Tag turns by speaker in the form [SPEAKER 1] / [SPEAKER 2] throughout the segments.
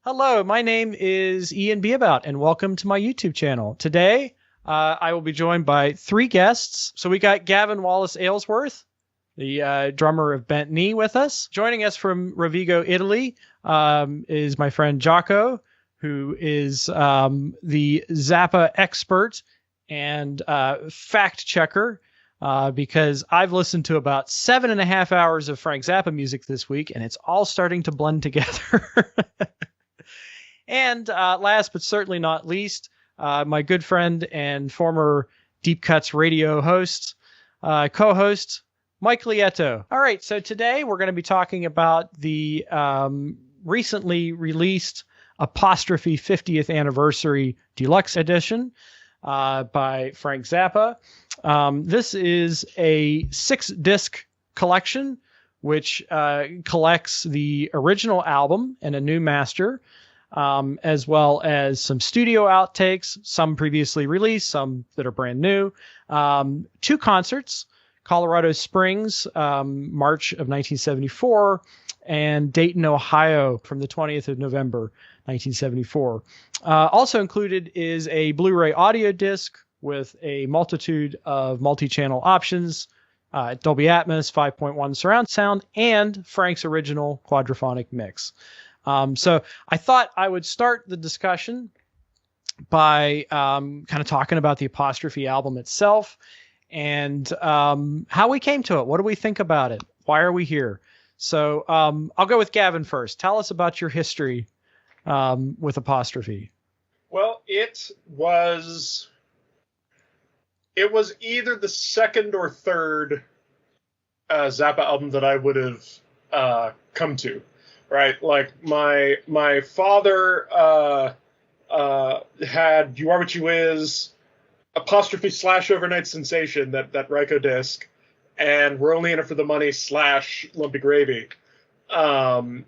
[SPEAKER 1] Hello, my name is Ian Beabout, and welcome to my YouTube channel. Today, I will be joined by three guests. So we got Gavin Wallace-Ailsworth, the drummer of Bent Knee, with us. Joining us from Rovigo, Italy, is my friend Jocko, who is the Zappa expert and fact checker. Because I've listened to about 7.5 hours of Frank Zappa music this week, and it's all starting to blend together. And last but certainly not least, my good friend and former Deep Cuts radio host, co-host, Mike Lieto. All right, so today we're going to be talking about the recently released Apostrophe 50th Anniversary Deluxe Edition by Frank Zappa. This is a 6-disc collection, which collects the original album and a new master, as well as some studio outtakes, some previously released, some that are brand new. 2 concerts, Colorado Springs, March of 1974, and Dayton, Ohio, from the 20th of November, 1974. Also included is a Blu-ray audio disc with a multitude of multi-channel options, Dolby Atmos, 5.1 surround sound, and Frank's original quadraphonic mix. So I thought I would start the discussion by kind of talking about the Apostrophe album itself and how we came to it. What do we think about it? Why are we here? So I'll go with Gavin first. Tell us about your history with Apostrophe.
[SPEAKER 2] Well, it was either the second or third Zappa album that I would have come to. Right, like my father had "You Are What You Is," Apostrophe / Over-Nite Sensation, that Ryko disc, and We're Only in It for the Money / Lumpy Gravy. And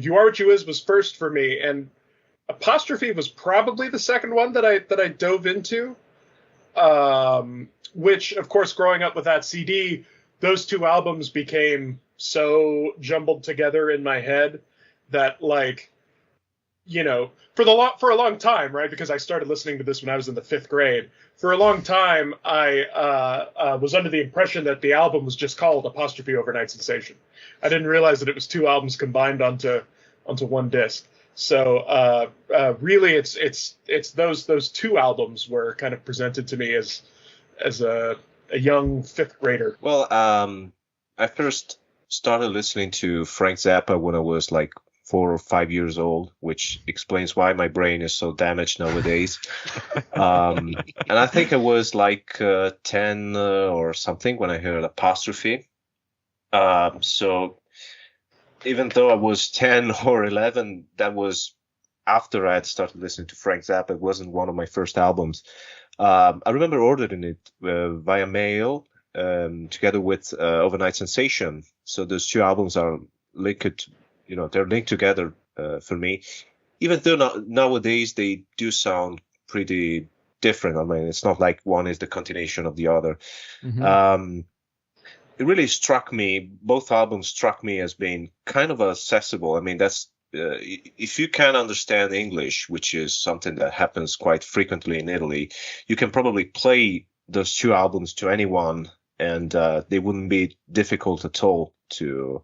[SPEAKER 2] "You Are What You Is" was first for me, and Apostrophe was probably the second one that I dove into. Which, of course, growing up with that CD, those 2 albums became so jumbled together in my head that, like, you know, for a long time, right? Because I started listening to this when I was in the 5th grade. For a long time, I was under the impression that the album was just called Apostrophe Over-Nite Sensation. I didn't realize that it was 2 albums combined onto one disc. So really, it's those 2 albums were kind of presented to me as a young 5th grader.
[SPEAKER 3] Well, I first started listening to Frank Zappa when I was like 4 or 5 years old, which explains why my brain is so damaged nowadays. And I think I was like 10 or something when I heard Apostrophe. So even though I was 10 or 11, that was after I had started listening to Frank Zappa. It wasn't one of my first albums. I remember ordering it via mail together with Over-Nite Sensation. So those 2 albums are linked, they're linked together for me. Even though nowadays they do sound pretty different. I mean, it's not like one is the continuation of the other. Mm-hmm. It really struck me, both albums struck me as being kind of accessible. I mean, that's if you can understand English, which is something that happens quite frequently in Italy, you can probably play those 2 albums to anyone, and they wouldn't be difficult at all to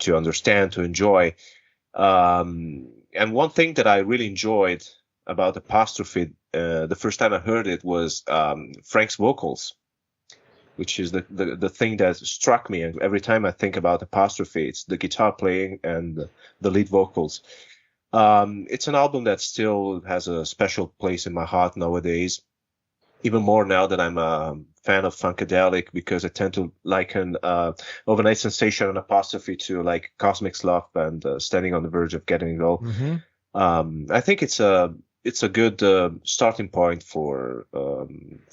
[SPEAKER 3] understand, to enjoy. And one thing that I really enjoyed about Apostrophe, the first time I heard it, was Frank's vocals, which is the thing that struck me. And every time I think about Apostrophe, it's the guitar playing and the lead vocals. It's an album that still has a special place in my heart nowadays, even more now that I'm a fan of Funkadelic, because I tend to liken Over-Nite Sensation and Apostrophe to like Cosmik Debris and Standing on the Verge of Getting It All. Mm-hmm. I think it's a good starting point for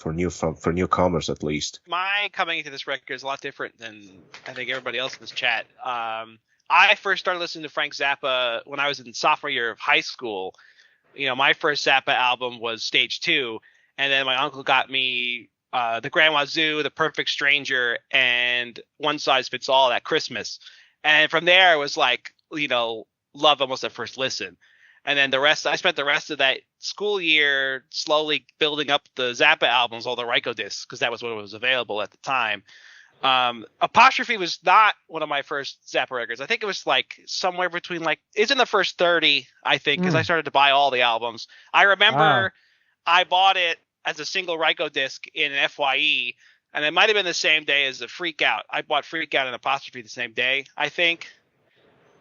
[SPEAKER 3] newcomers, at least.
[SPEAKER 4] My coming into this record is a lot different than I think everybody else in this chat. I first started listening to Frank Zappa when I was in sophomore year of high school. My first Zappa album was Stage 2, and then my uncle got me the Grand Wazoo, The Perfect Stranger, and One Size Fits All at Christmas. And from there, it was like, loved almost at first listen. And then I spent the rest of that school year slowly building up the Zappa albums, all the Ryko discs, because that was what was available at the time. Apostrophe was not one of my first Zappa records. I think it was like somewhere between it's in the first 30, I think, because I started to buy all the albums. I remember I bought it as a single Ryko disc in an FYE, and it might have been the same day as the Freak Out. I bought Freak Out and Apostrophe the same day, I think.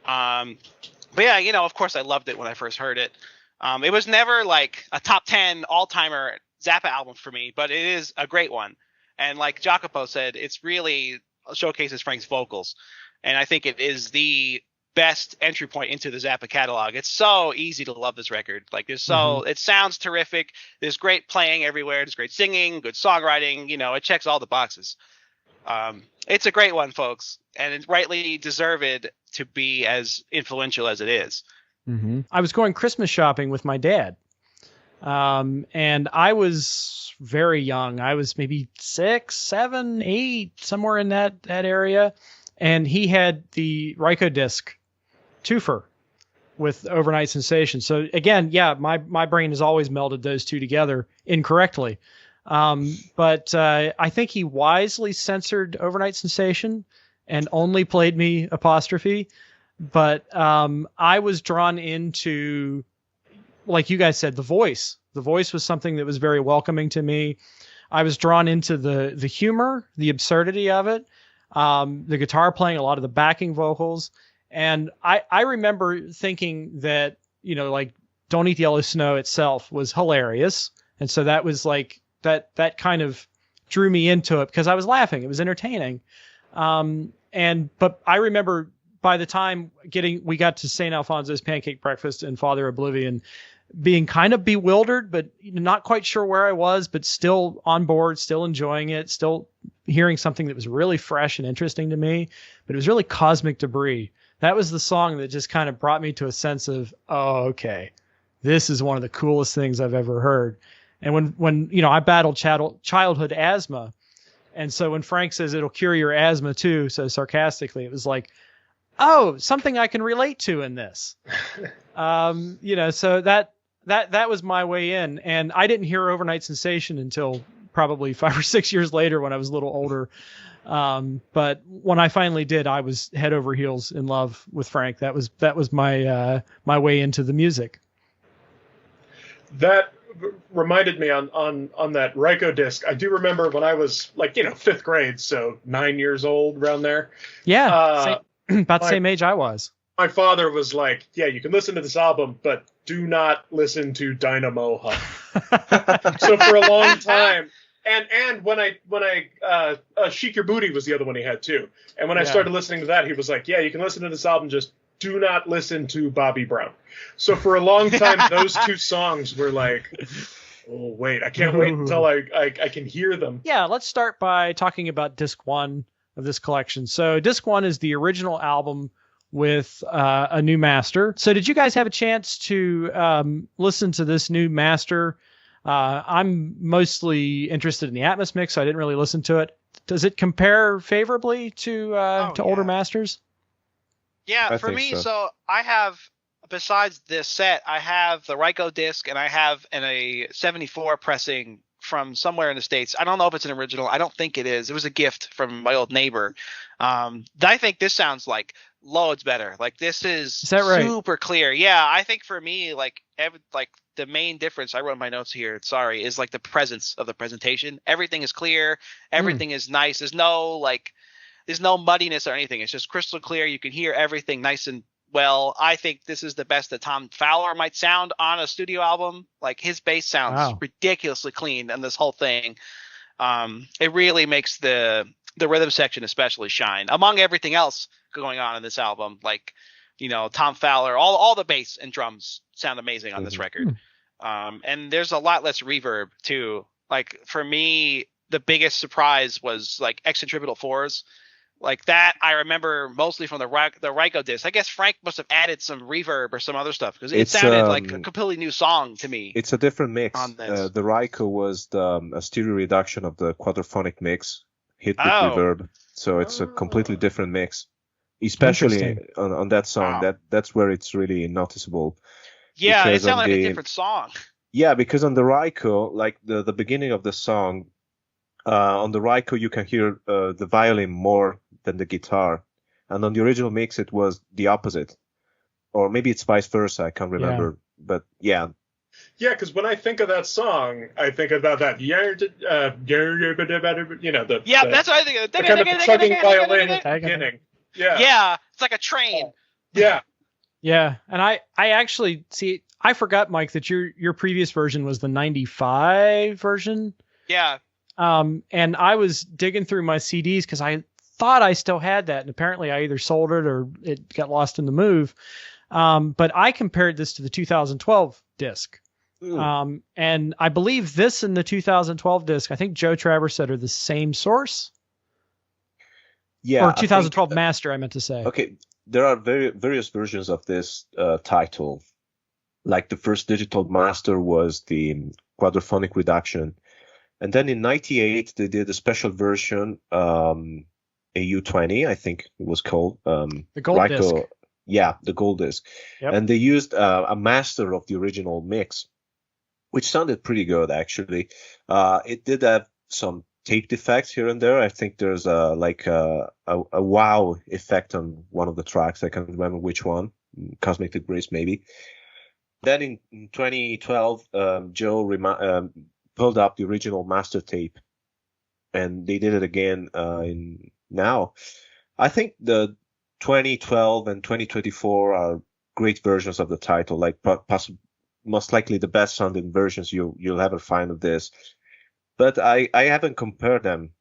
[SPEAKER 4] But yeah, of course I loved it when I first heard it. It was never like a top 10 all-timer Zappa album for me, but it is a great one. And like Jacopo said, it's really showcases Frank's vocals. And I think it is the best entry point into the Zappa catalog. It's so easy to love this record. It sounds terrific. There's great playing everywhere. There's great singing, good songwriting. It checks all the boxes. It's a great one, folks. And it's rightly deserved to be as influential as it is.
[SPEAKER 1] Mm-hmm. I was going Christmas shopping with my dad. And I was very young. I was maybe 6, 7, 8, somewhere in that area. And he had the Ryko disc twofer with Over-Nite Sensation. So again, my brain has always melded those two together incorrectly. But I think he wisely censored Over-Nite Sensation and only played me Apostrophe. But I was drawn into, like you guys said, the voice. The voice was something that was very welcoming to me. I was drawn into the humor, the absurdity of it, the guitar playing, a lot of the backing vocals. And I remember thinking that, Don't Eat the Yellow Snow itself was hilarious. And so that was like, that kind of drew me into it because I was laughing. It was entertaining. But I remember by the time we got to St. Alfonso's Pancake Breakfast and Father Oblivion, being kind of bewildered, but not quite sure where I was, but still on board, still enjoying it, still hearing something that was really fresh and interesting to me. But it was really Cosmik Debris. That was the song that just kind of brought me to a sense of, oh, okay, this is one of the coolest things I've ever heard. And when I battled childhood asthma, and so when Frank says it'll cure your asthma too, so sarcastically, it was like, oh, something I can relate to in this. So that was my way in. And I didn't hear Over-Nite Sensation until probably 5 or 6 years later when I was a little older. But when I finally did, I was head over heels in love with Frank. That was my way into the music.
[SPEAKER 2] That reminded me on that Ryko disc. I do remember when I was 5th grade, so 9 years old, around there.
[SPEAKER 1] Yeah, about the same age I was.
[SPEAKER 2] My father was like, yeah, you can listen to this album, but do not listen to Dynamo Hum. So for a long time, and when I Chic Your Booty was the other one he had too. And when I started listening to that, he was like, yeah, you can listen to this album, just do not listen to Bobby Brown. So for a long time, those two songs were like, oh, wait, I can't wait until I can hear them.
[SPEAKER 1] Yeah, let's start by talking about disc 1 of this collection. So disc 1 is the original album with a new master. So did you guys have a chance to listen to this new master? I'm mostly interested in the Atmos mix, so I didn't really listen to it. Does it compare favorably to older masters?
[SPEAKER 4] Yeah, for me, so I have, besides this set, I have the Ryko disc and I have a 74 pressing from somewhere in the States. I don't know if it's an original. I don't think it is. It was a gift from my old neighbor. I think this sounds like loads better. Like this is
[SPEAKER 1] that right?
[SPEAKER 4] Super clear. Yeah, I think for me, the main difference, I wrote in my notes here, sorry, is like the presence of the presentation. Everything is clear. Everything is nice. There's no muddiness or anything. It's just crystal clear. You can hear everything nice and well. I think this is the best that Tom Fowler might sound on a studio album. Like his bass sounds ridiculously clean in this whole thing. It really makes the rhythm section especially shine among everything else going on in this album. Like, Tom Fowler, all the bass and drums sound amazing on this record. And there's a lot less reverb too. Like for me, the biggest surprise was like Excentrifugal Forz. Like that, I remember mostly from the Ryko disc. I guess Frank must have added some reverb or some other stuff because it sounded like a completely new song to me.
[SPEAKER 3] It's a different mix.
[SPEAKER 4] On this.
[SPEAKER 3] The Ryko was a stereo reduction of the quadraphonic mix hit with reverb, so it's a completely different mix. especially on that song.
[SPEAKER 4] Wow.
[SPEAKER 3] That's where it's really noticeable.
[SPEAKER 4] Yeah, it
[SPEAKER 3] Because
[SPEAKER 4] sounded
[SPEAKER 3] on
[SPEAKER 4] like a
[SPEAKER 3] the-
[SPEAKER 4] different song.
[SPEAKER 3] Yeah, because on the Raiko, like the beginning of the song, on the Raiko you can hear the violin more than the guitar, and on the original mix it was the opposite, or maybe it's vice versa. I can't remember, but yeah,
[SPEAKER 2] Yeah, because when I think of that song, I think about that. You know, the
[SPEAKER 4] Yeah,
[SPEAKER 2] the,
[SPEAKER 4] that's what I think.
[SPEAKER 2] the kind of chugging violin at the beginning. Yeah,
[SPEAKER 4] Yeah, it's like a train.
[SPEAKER 2] yeah.
[SPEAKER 1] Yeah, and I actually see. I forgot, Mike, that your previous version was the '95 version.
[SPEAKER 4] Yeah.
[SPEAKER 1] And I was digging through my CDs because I thought I still had that, and apparently I either sold it or it got lost in the move. But I compared this to the 2012 disc. And I believe this and the 2012 disc, I think Joe Travers said, are the same source.
[SPEAKER 3] yeah.
[SPEAKER 1] Or
[SPEAKER 3] I think-
[SPEAKER 1] 2012 master, I meant to say.
[SPEAKER 3] Okay, there are various versions of this title. Like the first digital master was the quadraphonic reduction. And then in 98, they did a special version, AU20, I think it was called.
[SPEAKER 1] The gold disc.
[SPEAKER 3] Yeah, the gold disc.
[SPEAKER 1] Yep.
[SPEAKER 3] And they used a master of the original mix, which sounded pretty good, actually. It did have some tape defects here and there. I think there's a wow effect on one of the tracks. I can't remember which one. Cosmik Debris, maybe. Then in 2012, Joe pulled up the original master tape, and they did it again in now. I think the 2012 and 2024 are great versions of the title, like most likely the best sounding versions you'll ever find of this. But I haven't compared them.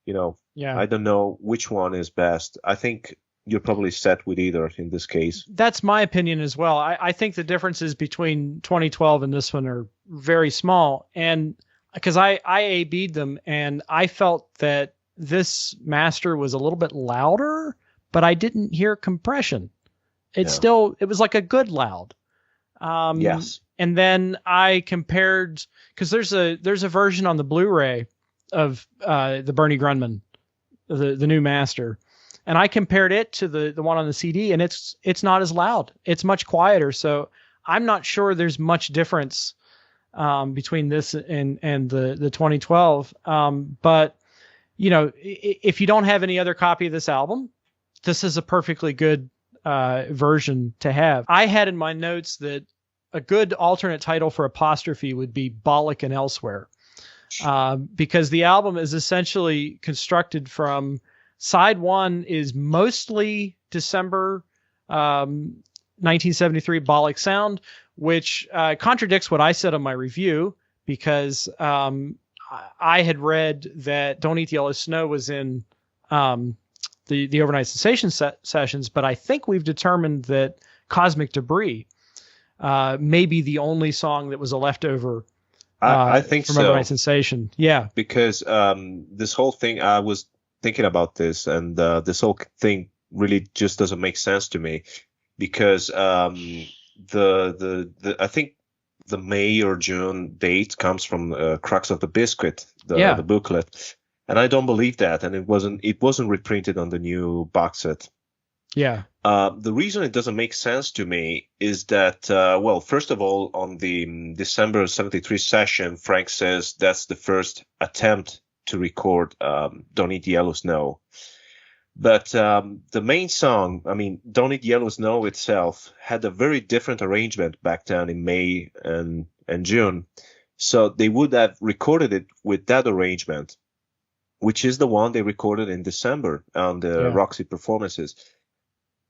[SPEAKER 1] Yeah.
[SPEAKER 3] I don't know which one is best. I think you're probably set with either in this case.
[SPEAKER 1] That's my opinion as well. I think the differences between 2012 and this one are very small. And because I A/B'd them, and I felt that this master was a little bit louder, but I didn't hear compression. It was like a good loud.
[SPEAKER 3] Yes.
[SPEAKER 1] And then I compared, because there's a version on the Blu-ray of the Bernie Grundman, the new master. And I compared it to the one on the CD, and it's not as loud. It's much quieter. So I'm not sure there's much difference between this and the 2012. But if you don't have any other copy of this album, this is a perfectly good version to have. I had in my notes that a good alternate title for Apostrophe would be Bolic and Elsewhere, because the album is essentially constructed from side one is mostly December 1973 Bolic sound, which contradicts what I said on my review, because I had read that Don't Eat the Yellow Snow was in the Overnight Sensation sessions, but I think we've determined that Cosmik Debris may be the only song that was a leftover.
[SPEAKER 3] I think
[SPEAKER 1] from
[SPEAKER 3] so.
[SPEAKER 1] Overnight Sensation. Yeah.
[SPEAKER 3] Because this whole thing, I was thinking about this, and this whole thing really just doesn't make sense to me, because I think the May or June date comes from Crux of the Biscuit, the booklet, and I don't believe that, and it wasn't reprinted on the new box set.
[SPEAKER 1] Yeah.
[SPEAKER 3] The reason it doesn't make sense to me is that, first of all, on the December 73 session, Frank says that's the first attempt to record Don't Eat the Yellow Snow. But the main song, Don't Eat Yellow Snow itself, had a very different arrangement back then in May and June. So they would have recorded it with that arrangement, which is the one they recorded in December on the Roxy performances.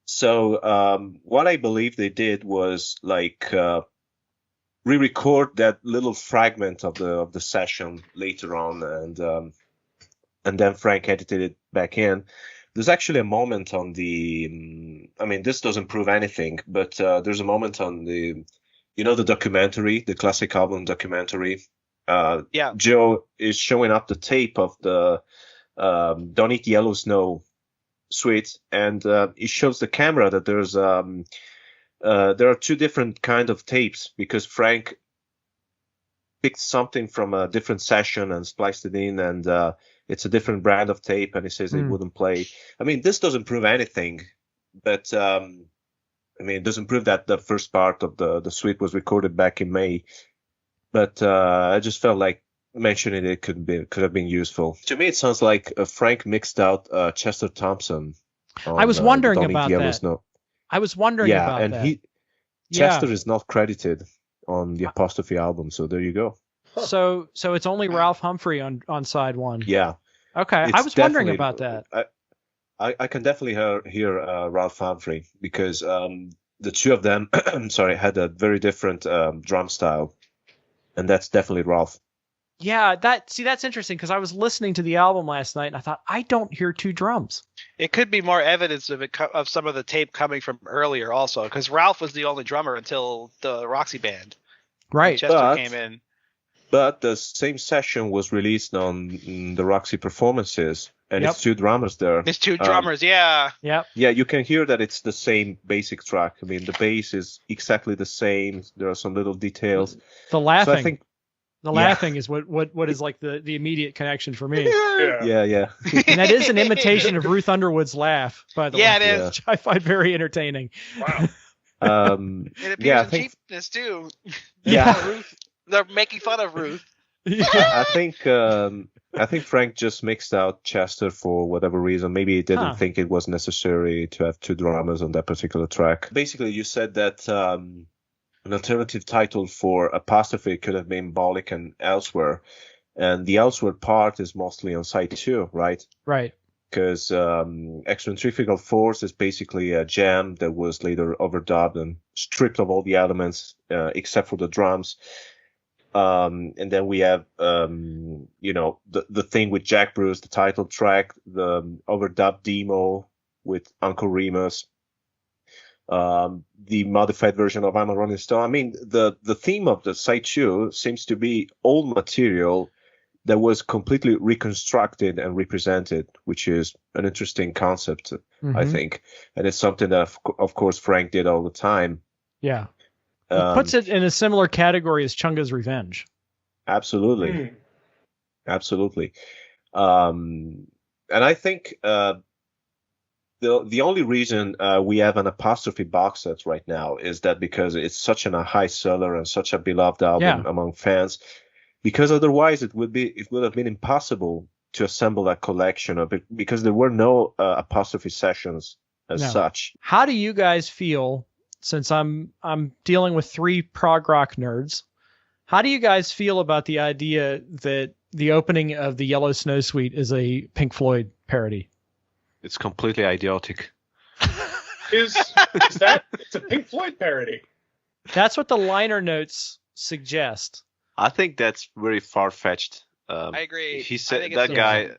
[SPEAKER 3] So what I believe they did was re-record that little fragment of the session later on, and then Frank edited it back in. There's actually a moment on the, this doesn't prove anything, but there's a moment on the documentary, the classic album documentary. Joe is showing up the tape of the Don't Eat Yellow Snow suite, and it shows the camera that there are two different kind of tapes, because Frank picked something from a different session and spliced it in, and it's a different brand of tape, and he says it wouldn't play. This doesn't prove anything. but I mean, it doesn't prove that the first part of the suite was recorded back in May. But I just felt like mentioning it could have been useful. To me, it sounds like Frank mixed out Chester Thompson.
[SPEAKER 1] I was wondering about
[SPEAKER 3] that.
[SPEAKER 1] I was wondering about that.
[SPEAKER 3] And Chester is not credited on the Apostrophe album, so there you go.
[SPEAKER 1] So it's only Ralph Humphrey on side one.
[SPEAKER 3] Yeah.
[SPEAKER 1] Okay, I was wondering about that.
[SPEAKER 3] I can definitely hear Ralph Humphrey because the two of them, had a very different drum style, and that's definitely Ralph.
[SPEAKER 1] Yeah, that's interesting because I was listening to the album last night and I thought I don't hear two drums.
[SPEAKER 4] It could be more evidence of some of the tape coming from earlier also, because Ralph was the only drummer until the Roxy band.
[SPEAKER 1] Right.
[SPEAKER 4] Chester came in.
[SPEAKER 3] But the same session was released on the Roxy Performances, and it's two drummers there.
[SPEAKER 4] There's two drummers, yeah.
[SPEAKER 1] Yep.
[SPEAKER 3] Yeah, you can hear that it's the same basic track. I mean, the bass is exactly the same. There are some little details.
[SPEAKER 1] The laughing.
[SPEAKER 3] So I think,
[SPEAKER 1] the laughing is what is like the immediate connection for me.
[SPEAKER 3] Yeah.
[SPEAKER 1] And that is an imitation of Ruth Underwood's laugh, by the way.
[SPEAKER 4] Yeah, it is.
[SPEAKER 1] Which I find very entertaining.
[SPEAKER 2] Wow.
[SPEAKER 4] It appears in cheapness too.
[SPEAKER 3] Yeah.
[SPEAKER 4] Ruth, they're making fun of Ruth.
[SPEAKER 3] I think Frank just mixed out Chester for whatever reason. Maybe he didn't think it was necessary to have two drummers on that particular track. Basically, you said that an alternative title for Apostrophe could have been Bolic and Elsewhere. And the Elsewhere part is mostly on side 2, right?
[SPEAKER 1] Right.
[SPEAKER 3] Because Excentrifugal Forz is basically a jam that was later overdubbed and stripped of all the elements except for the drums. And then we have, the thing with Jack Bruce, the title track, the overdubbed demo with Uncle Remus, the modified version of I'm a Rolling Stone. I mean, the theme of the side 2 seems to be old material that was completely reconstructed and represented, which is an interesting concept, I think. And it's something that, of course, Frank did all the time.
[SPEAKER 1] Yeah. It puts it in a similar category as Chunga's Revenge.
[SPEAKER 3] Absolutely. Absolutely. And I think the only reason we have an Apostrophe box set right now is that because it's such a high seller and such a beloved album among fans. Because otherwise it would have been impossible to assemble that collection of it because there were no Apostrophe sessions as such.
[SPEAKER 1] How do you guys feel, since I'm dealing with 3 prog rock nerds, how do you guys feel about the idea that the opening of the Yellow Snow Suite is a Pink Floyd parody?
[SPEAKER 3] It's completely idiotic.
[SPEAKER 2] Is that it's a Pink Floyd parody?
[SPEAKER 1] That's what the liner notes suggest.
[SPEAKER 3] I think that's very far-fetched.
[SPEAKER 4] I agree.
[SPEAKER 3] He said that guy,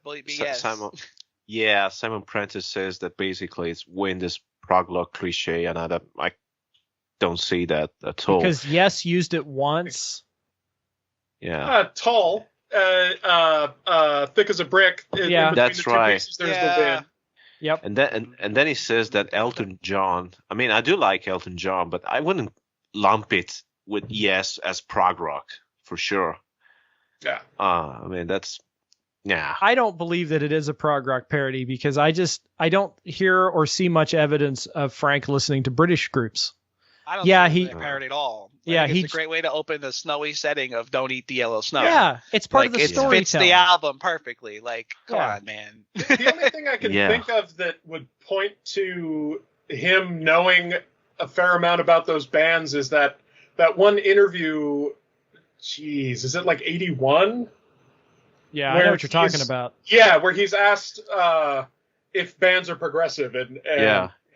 [SPEAKER 3] Simon Prentice says that basically it's win this prog rock cliche, and I don't see that at all.
[SPEAKER 1] Because Yes used it once.
[SPEAKER 3] Yeah.
[SPEAKER 2] Tall, thick as a brick.
[SPEAKER 3] That's right.
[SPEAKER 2] Pieces, there's the wind.
[SPEAKER 1] Yep.
[SPEAKER 3] And then he says that Elton John. I mean, I do like Elton John, but I wouldn't lump it with Yes as prog rock. For sure.
[SPEAKER 2] Yeah.
[SPEAKER 3] I mean, that's, yeah.
[SPEAKER 1] I don't believe that it is a prog rock parody because I don't hear or see much evidence of Frank listening to British groups.
[SPEAKER 4] I don't think it's a parody at all. It's a great way to open the snowy setting of Don't Eat the Yellow Snow.
[SPEAKER 1] Yeah, it's part of the storytelling.
[SPEAKER 4] It fits the album perfectly. Like, come on, man.
[SPEAKER 2] The only thing I can think of that would point to him knowing a fair amount about those bands is that one interview. Jeez, is it like 81?
[SPEAKER 1] Yeah, I know what you're talking about.
[SPEAKER 2] Yeah, where he's asked if bands are progressive and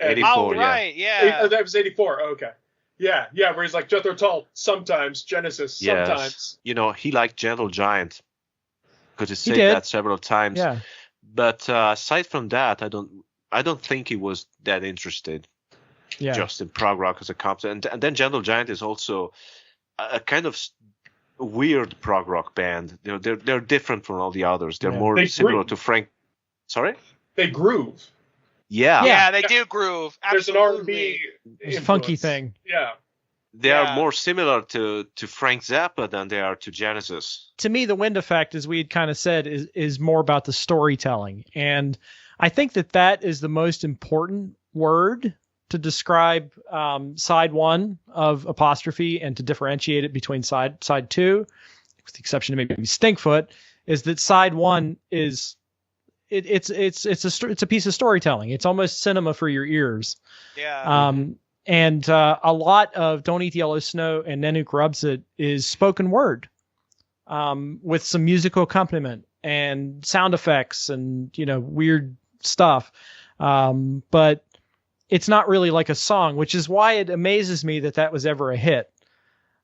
[SPEAKER 3] 84.
[SPEAKER 4] Oh, right, yeah.
[SPEAKER 2] That was 84. Okay. Yeah, where he's like Jethro Tull sometimes, Genesis sometimes.
[SPEAKER 3] You know, he liked Gentle Giant because he said that several times.
[SPEAKER 1] Yeah.
[SPEAKER 3] But aside from that, I don't think he was that interested.
[SPEAKER 1] Yeah.
[SPEAKER 3] Just in prog rock as a concept, and then Gentle Giant is also a kind of weird prog rock band. You know, they're different from all the others. They're more similar to Frank. Sorry?
[SPEAKER 2] They groove.
[SPEAKER 3] Yeah,
[SPEAKER 4] they do groove.
[SPEAKER 2] There's an R&B
[SPEAKER 1] funky thing.
[SPEAKER 2] Yeah.
[SPEAKER 3] They are more similar to Frank Zappa than they are to Genesis.
[SPEAKER 1] To me, the wind effect, as we had kind of said, is more about the storytelling. And I think that is the most important word to describe side one of Apostrophe and to differentiate it between side two, with the exception of maybe Stinkfoot, is that side one is it's a piece of storytelling. It's almost cinema for your ears.
[SPEAKER 4] Yeah.
[SPEAKER 1] And a lot of Don't Eat the Yellow Snow and Nanook Rubs It is spoken word, with some musical accompaniment and sound effects and, weird stuff. But it's not really like a song, which is why it amazes me that was ever a hit.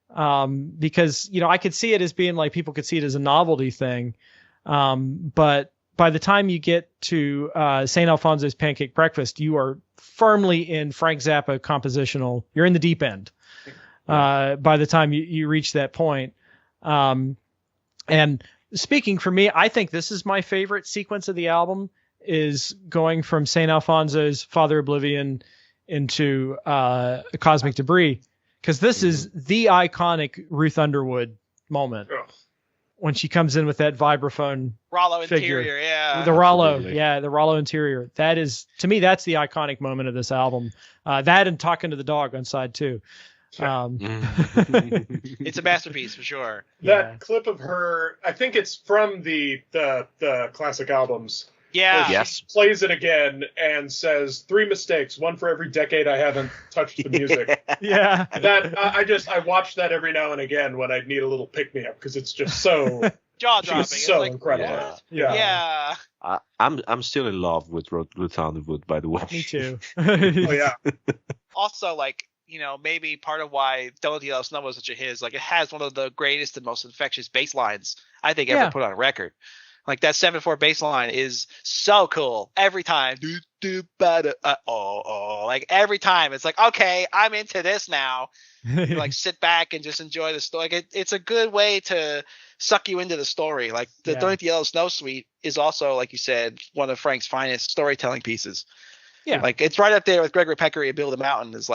[SPEAKER 1] Because, I could see it as being like, people could see it as a novelty thing. But by the time you get to St. Alfonso's Pancake Breakfast, you are firmly in Frank Zappa compositional. You're in the deep end by the time you reach that point. And speaking for me, I think this is my favorite sequence of the album, is going from St. Alfonso's Father Oblivion into Cosmik Debris, because this is the iconic Ruth Underwood moment.
[SPEAKER 2] Ugh.
[SPEAKER 1] When she comes in with that vibraphone
[SPEAKER 4] Rollo
[SPEAKER 1] figure.
[SPEAKER 4] interior, yeah.
[SPEAKER 1] The Rollo,
[SPEAKER 3] Absolutely.
[SPEAKER 1] the Rollo interior. That is, to me, that's the iconic moment of this album. That and Talking to the Dog on side two.
[SPEAKER 4] It's a masterpiece for sure.
[SPEAKER 2] That clip of her, I think it's from the classic albums.
[SPEAKER 4] Yeah.
[SPEAKER 2] Where she plays it again and says 3 mistakes, one for every decade I haven't touched the music.
[SPEAKER 1] Yeah.
[SPEAKER 2] That I watch that every now and again when I need a little pick me up, because it's just so
[SPEAKER 4] Jaw dropping.
[SPEAKER 2] she's so incredible.
[SPEAKER 4] what?
[SPEAKER 2] Yeah.
[SPEAKER 4] Yeah.
[SPEAKER 3] I'm still in love with Ruth Underwood, by the way.
[SPEAKER 1] Me too.
[SPEAKER 2] Oh yeah.
[SPEAKER 4] Also, maybe part of why Don't Eat the Yellow Snow was such a hit is it has one of the greatest and most infectious bass lines I think ever put on a record. Like that 7/4 bass line is so cool every time. Like every time it's like, okay, I'm into this now. You sit back and just enjoy the story. It's a good way to suck you into the story. Like the Don't Eat the Yellow Snow suite is also, like you said, one of Frank's finest storytelling pieces.
[SPEAKER 1] Yeah.
[SPEAKER 4] It's right up there with Gregory Peccary and Build the Mountain is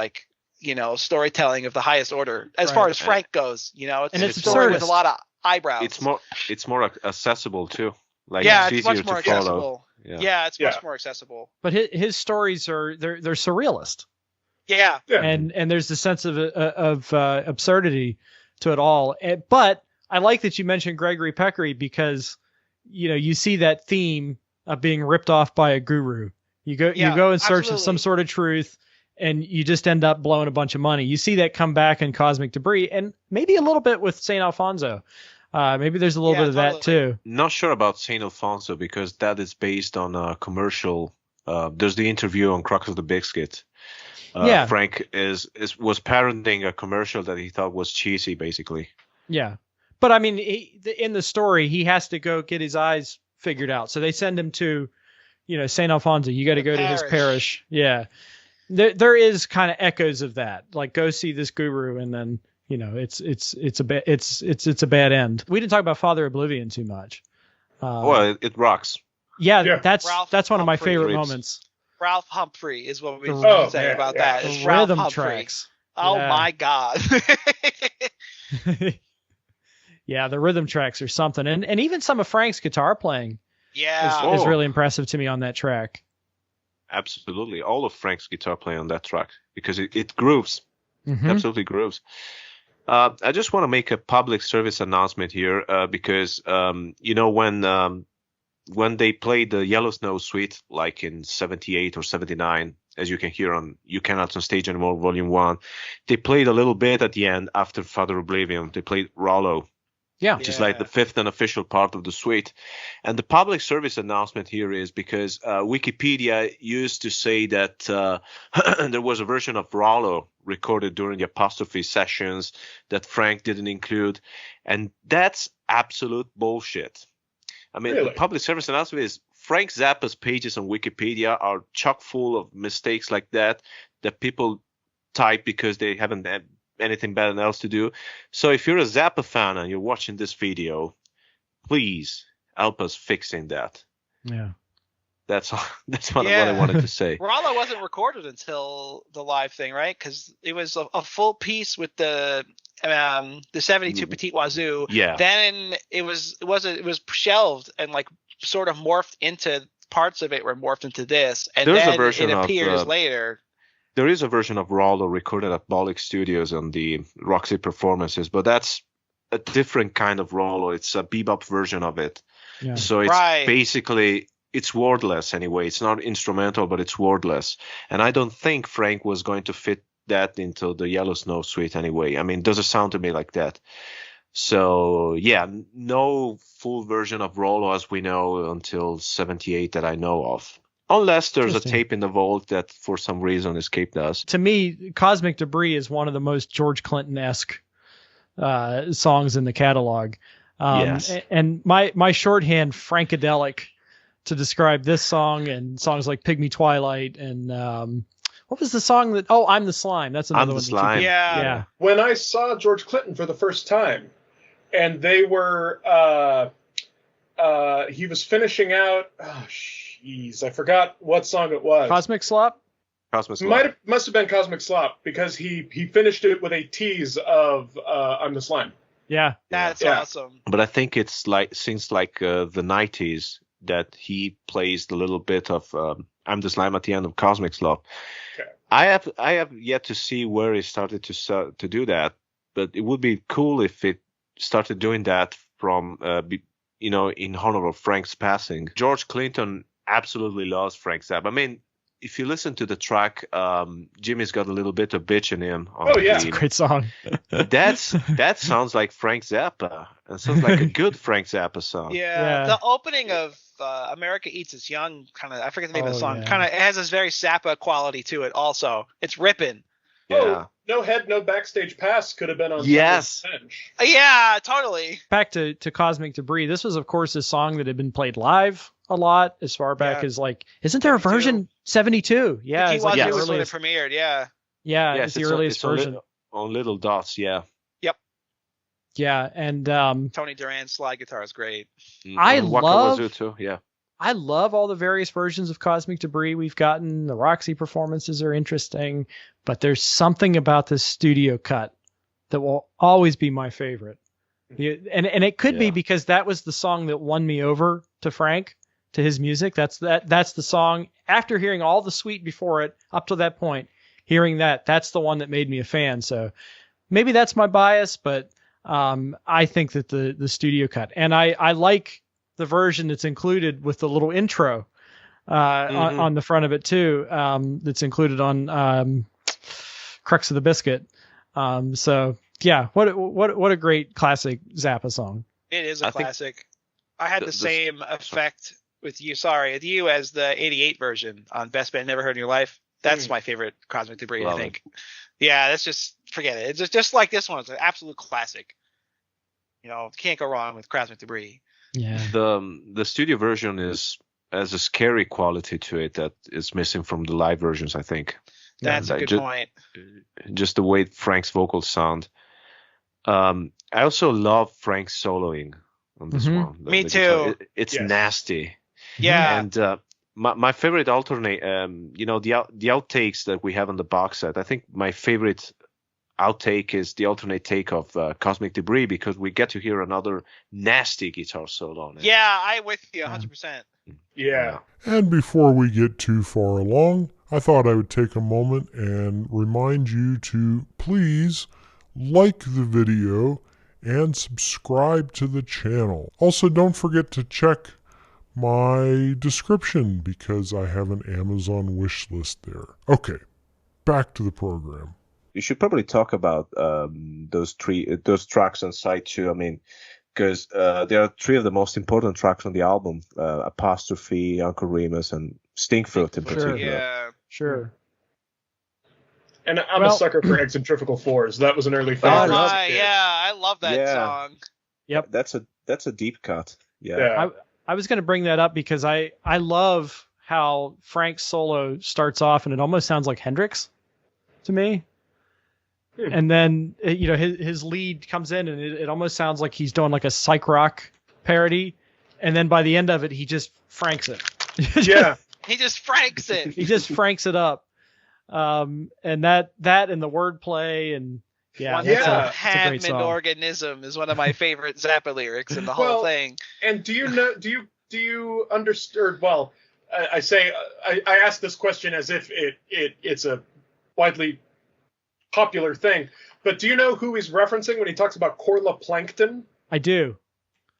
[SPEAKER 4] storytelling of the highest order as far as Frank goes. It's a story with a lot of eyebrows.
[SPEAKER 3] It's more accessible too.
[SPEAKER 4] It's
[SPEAKER 3] easier
[SPEAKER 4] much more
[SPEAKER 3] to follow.
[SPEAKER 4] accessible. Yeah, it's much more accessible.
[SPEAKER 1] But his stories they're surrealist.
[SPEAKER 4] Yeah.
[SPEAKER 1] And there's a sense of absurdity to it all. But I like that you mentioned Gregory Peccary, because you see that theme of being ripped off by a guru. You go in search of some sort of truth, and you just end up blowing a bunch of money. You see that come back in Cosmik Debris, and maybe a little bit with St. Alfonso. Maybe there's a little bit of that too.
[SPEAKER 3] Not sure about St. Alfonso, because that is based on a commercial. There's the interview on Crux of the Biscuit. Frank was parodying a commercial that he thought was cheesy, basically.
[SPEAKER 1] Yeah, but I mean, in the story, he has to go get his eyes figured out, so they send him to, St. Alfonso. You got to go to his parish. Yeah, there is kind of echoes of that. Like, go see this guru, and then it's a bad end. We didn't talk about Father Oblivion too much.
[SPEAKER 3] Well, it rocks.
[SPEAKER 1] Yeah, that's one of my
[SPEAKER 4] Humphrey.
[SPEAKER 1] favorite moments.
[SPEAKER 4] Ralph Humphrey is what we say about
[SPEAKER 2] yeah.
[SPEAKER 4] that. It's
[SPEAKER 1] The
[SPEAKER 4] Ralph
[SPEAKER 1] rhythm
[SPEAKER 4] Humphrey.
[SPEAKER 1] tracks.
[SPEAKER 4] Oh my God.
[SPEAKER 1] Yeah, the rhythm tracks are something, and even some of Frank's guitar playing is really impressive to me on that track.
[SPEAKER 3] Absolutely, all of Frank's guitar playing on that track, because it grooves.
[SPEAKER 1] Mm-hmm.
[SPEAKER 3] Absolutely grooves. I just want to make a public service announcement here, because when they played the Yellow Snow suite, like in 78 or 79, as you can hear on You Cannot on Stage Anymore Volume 1, they played a little bit at the end after Father Oblivion. They played Rollo, which is like the fifth unofficial part of the suite. And the public service announcement here is because Wikipedia used to say that there was a version of Rollo recorded during the Apostrophe sessions that Frank didn't include. And that's absolute bullshit. I mean,
[SPEAKER 2] Really?
[SPEAKER 3] The public service announcement is Frank Zappa's pages on Wikipedia are chock full of mistakes like that people type because they haven't had anything better else to do. So if you're a Zappa fan and you're watching this video, please help us fixing that.
[SPEAKER 1] Yeah.
[SPEAKER 3] That's what I wanted to say.
[SPEAKER 4] Rollo wasn't recorded until the live thing, right? Because it was a full piece with the 72 Petite Wazoo.
[SPEAKER 3] Yeah.
[SPEAKER 4] Then it was shelved and sort of morphed into parts of it were morphed into this, and
[SPEAKER 3] There's a
[SPEAKER 4] then
[SPEAKER 3] version
[SPEAKER 4] it
[SPEAKER 3] of,
[SPEAKER 4] appears later.
[SPEAKER 3] There is a version of Rollo recorded at Bolic Studios on the Roxy Performances, but that's a different kind of Rollo. It's a bebop version of it.
[SPEAKER 1] Yeah.
[SPEAKER 3] So it's
[SPEAKER 4] Right.
[SPEAKER 3] basically, it's wordless anyway. It's not instrumental, but it's wordless. And I don't think Frank was going to fit that into the Yellow Snow suite anyway. I mean, it doesn't sound to me like that. So yeah, no full version of Rollo as we know until 78 that I know of. Unless there's a
[SPEAKER 1] Interesting.
[SPEAKER 3] tape in the vault that for some reason escaped us.
[SPEAKER 1] To me, Cosmik Debris is one of the most George Clinton-esque songs in the catalog.
[SPEAKER 3] Yes.
[SPEAKER 1] And my shorthand Frankadelic to describe this song and songs like Pygmy Twilight and what was the song that? Oh, I'm the Slime. That's another
[SPEAKER 3] I'm the
[SPEAKER 1] one. that you
[SPEAKER 3] Slime.
[SPEAKER 1] could-
[SPEAKER 4] Yeah.
[SPEAKER 1] Yeah.
[SPEAKER 2] When I saw George Clinton for the first time, and they were, he was finishing out. Oh, jeez, I forgot what song it was.
[SPEAKER 1] Cosmic Slop.
[SPEAKER 3] Cosmos Slime.
[SPEAKER 2] Must have been Cosmic Slop because he finished it with a tease of I'm the Slime.
[SPEAKER 1] Yeah.
[SPEAKER 4] That's
[SPEAKER 2] Yeah.
[SPEAKER 4] awesome.
[SPEAKER 3] But I think it's like since like the 90s that he plays the little bit of I'm the Slime at the end of Cosmic Slop.
[SPEAKER 2] Okay.
[SPEAKER 3] I have yet to see where he started to do that, but it would be cool if it started doing that from in honor of Frank's passing. George Clinton absolutely loves Frank Zappa. I mean, if you listen to the track, Jimmy's got a little bit of bitch in him.
[SPEAKER 2] Oh, yeah.
[SPEAKER 1] It's a great song.
[SPEAKER 3] That sounds like Frank Zappa. It sounds like a good Frank Zappa song.
[SPEAKER 4] Yeah.
[SPEAKER 1] Yeah.
[SPEAKER 4] The opening of America Eats Its Young, kind of, I forget the name of the
[SPEAKER 1] Oh,
[SPEAKER 4] song.
[SPEAKER 1] yeah.
[SPEAKER 4] Kind of, it has this very Zappa quality to it. Also, it's ripping.
[SPEAKER 3] Yeah.
[SPEAKER 2] Oh, no head, no backstage pass could have been on
[SPEAKER 3] Yes.
[SPEAKER 2] Zappa's bench.
[SPEAKER 4] Yeah, totally.
[SPEAKER 1] Back to Cosmic Debris. This was, of course, a song that had been played live a lot as far back
[SPEAKER 4] Yeah.
[SPEAKER 1] as like, isn't there a
[SPEAKER 4] 72?
[SPEAKER 1] version 72? Yeah.
[SPEAKER 4] He
[SPEAKER 1] It's like
[SPEAKER 3] Yes.
[SPEAKER 1] the
[SPEAKER 4] was when it
[SPEAKER 1] earliest,
[SPEAKER 4] premiered. Yeah.
[SPEAKER 1] yeah,
[SPEAKER 3] Yes,
[SPEAKER 1] it's the
[SPEAKER 3] it's
[SPEAKER 1] earliest
[SPEAKER 3] it's on
[SPEAKER 1] version.
[SPEAKER 3] on Little Dots, yeah.
[SPEAKER 1] Yeah. And
[SPEAKER 4] Tony Duran's slide guitar is great.
[SPEAKER 1] I
[SPEAKER 3] And Waka
[SPEAKER 1] love-
[SPEAKER 3] Wazoo too, yeah.
[SPEAKER 1] I love all the various versions of Cosmic Debris we've gotten. The Roxy performances are interesting, but there's something about this studio cut that will always be my favorite. And it could be
[SPEAKER 3] Yeah.
[SPEAKER 1] because that was the song that won me over to Frank, to his music. That's the song after hearing all the suite before it up to that point, hearing that's the one that made me a fan. So maybe that's my bias, but I think that the studio cut, and I like the version that's included with the little intro on the front of it too. That's included on Crux of the Biscuit. So yeah, what a great classic Zappa song.
[SPEAKER 4] It is
[SPEAKER 3] I
[SPEAKER 4] a
[SPEAKER 3] think
[SPEAKER 4] classic. I had the
[SPEAKER 3] the-
[SPEAKER 4] same effect with you. Sorry, with you as the '88 version on Best Band Never Heard in Your Life. That's my favorite Cosmic Debris.
[SPEAKER 3] Love
[SPEAKER 4] I think. Yeah, that's just forget it. It's just like this one. It's an absolute classic. Can't go wrong with Cosmic Debris.
[SPEAKER 1] Yeah.
[SPEAKER 3] The studio version has a scary quality to it that is missing from the live versions, I think.
[SPEAKER 4] That's a
[SPEAKER 3] Like,
[SPEAKER 4] good point.
[SPEAKER 3] Just the way Frank's vocals sound. I also love Frank's soloing on this
[SPEAKER 1] Mhm.
[SPEAKER 3] one.
[SPEAKER 4] Me
[SPEAKER 3] guitar.
[SPEAKER 4] too.
[SPEAKER 3] It's
[SPEAKER 2] Yes.
[SPEAKER 3] nasty.
[SPEAKER 4] Yeah.
[SPEAKER 3] And my favorite alternate, the outtakes that we have on the box set. I think my favorite outtake is the alternate take of Cosmic Debris because we get to hear another nasty guitar solo on it.
[SPEAKER 4] Yeah, I'm with you 100%.
[SPEAKER 2] Yeah.
[SPEAKER 5] And before we get too far along, I thought I would take a moment and remind you to please like the video and subscribe to the channel. Also, don't forget to check my description because I have an Amazon wish list there. Okay, back to the program.
[SPEAKER 3] You should probably talk about those tracks on side 2. I mean, because there are 3 of the most important tracks on the album: Apostrophe, Uncle Remus, and Stinkfoot in
[SPEAKER 1] Sure.
[SPEAKER 3] particular.
[SPEAKER 4] Yeah.
[SPEAKER 1] Sure.
[SPEAKER 2] And I'm
[SPEAKER 1] Well-
[SPEAKER 2] a sucker for Excentrifugal Forz. That was an early
[SPEAKER 3] Oh,
[SPEAKER 2] favorite.
[SPEAKER 3] I
[SPEAKER 2] as a
[SPEAKER 3] love-
[SPEAKER 4] Right,
[SPEAKER 2] kid.
[SPEAKER 4] yeah, I love that
[SPEAKER 3] Yeah.
[SPEAKER 4] song.
[SPEAKER 1] Yep.
[SPEAKER 3] That's a deep cut. Yeah.
[SPEAKER 2] Yeah.
[SPEAKER 1] I was going to bring that up because I love how Frank's solo starts off and it almost sounds like Hendrix to me. And then his lead comes in and it almost sounds like he's doing like a psych rock parody. And then by the end of it, he just franks it.
[SPEAKER 2] Yeah.
[SPEAKER 4] He just franks it.
[SPEAKER 1] He just franks it up. And that and the wordplay and yeah,
[SPEAKER 4] One
[SPEAKER 1] that's
[SPEAKER 2] Yeah.
[SPEAKER 1] a great
[SPEAKER 4] Hammond
[SPEAKER 1] song.
[SPEAKER 4] organism is one of my favorite Zappa lyrics in the
[SPEAKER 2] Well,
[SPEAKER 4] whole thing.
[SPEAKER 2] And do you understand? Well, I ask this question as if it's a widely popular thing, but do you know who he's referencing when he talks about Corla Plankton?
[SPEAKER 1] I do.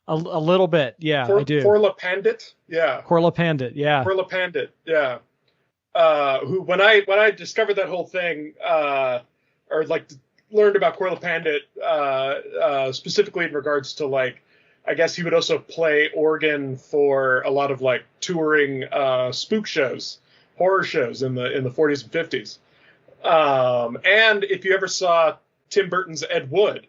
[SPEAKER 1] A little bit, yeah, I do.
[SPEAKER 2] Corla Pandit, yeah.
[SPEAKER 1] Corla Pandit, yeah.
[SPEAKER 2] Corla Pandit, yeah. Who when I discovered that whole thing, or like learned about Corla Pandit, specifically in regards to like, I guess he would also play organ for a lot of like touring spook shows, horror shows in the 40s and 50s. And if you ever saw Tim Burton's Ed Wood,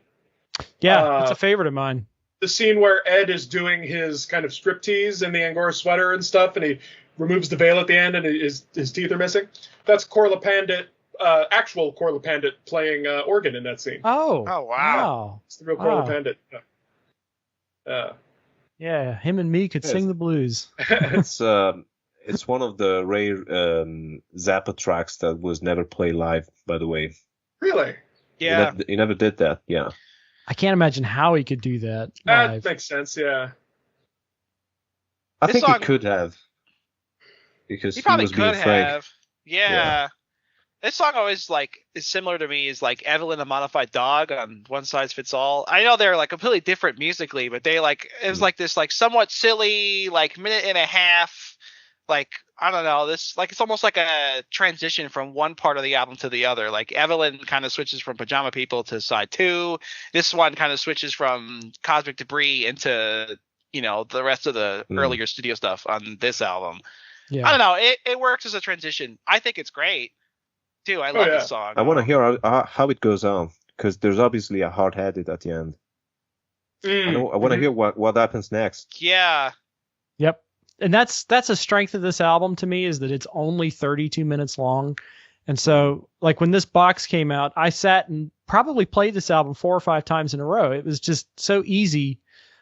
[SPEAKER 1] yeah, it's a favorite of mine.
[SPEAKER 2] The scene where Ed is doing his kind of striptease in the Angora sweater and stuff, and he removes the veil at the end and his teeth are missing. That's Corla Pandit, actual Corla Pandit playing organ in that scene.
[SPEAKER 1] Oh
[SPEAKER 4] wow.
[SPEAKER 2] It's the real Corla Pandit.
[SPEAKER 1] Yeah, him and me could sing the blues.
[SPEAKER 3] It's one of the rare Zappa tracks that was never played live, by the way.
[SPEAKER 2] Really?
[SPEAKER 4] Yeah.
[SPEAKER 3] He never did that, yeah.
[SPEAKER 1] I can't imagine how he could do that live.
[SPEAKER 2] That makes sense, yeah.
[SPEAKER 3] I
[SPEAKER 4] This
[SPEAKER 3] think
[SPEAKER 4] song-
[SPEAKER 3] he could have. Because
[SPEAKER 4] He probably
[SPEAKER 3] was being
[SPEAKER 4] could
[SPEAKER 3] Frank.
[SPEAKER 4] have. Yeah. This song always is similar to me is like Evelyn the Modified Dog on One Size Fits All. I know they're like completely different musically, but they it was like this like somewhat silly like minute and a half, like I don't know, this like it's almost like a transition from one part of the album to the other. Like Evelyn kind of switches from Pajama People to side 2. This one kind of switches from Cosmik Debris into the rest of the earlier studio stuff on this album.
[SPEAKER 1] Yeah.
[SPEAKER 4] I don't know. It works as a transition. I think it's great, too. I love this song.
[SPEAKER 3] I want to hear how it goes on, because there's obviously a hard-headed at the end. I want to hear what happens next.
[SPEAKER 4] Yeah.
[SPEAKER 1] Yep. And that's a strength of this album to me, is that it's only 32 minutes long. And so, like, when this box came out, I sat and probably played this album 4 or 5 times in a row. It was just so easy.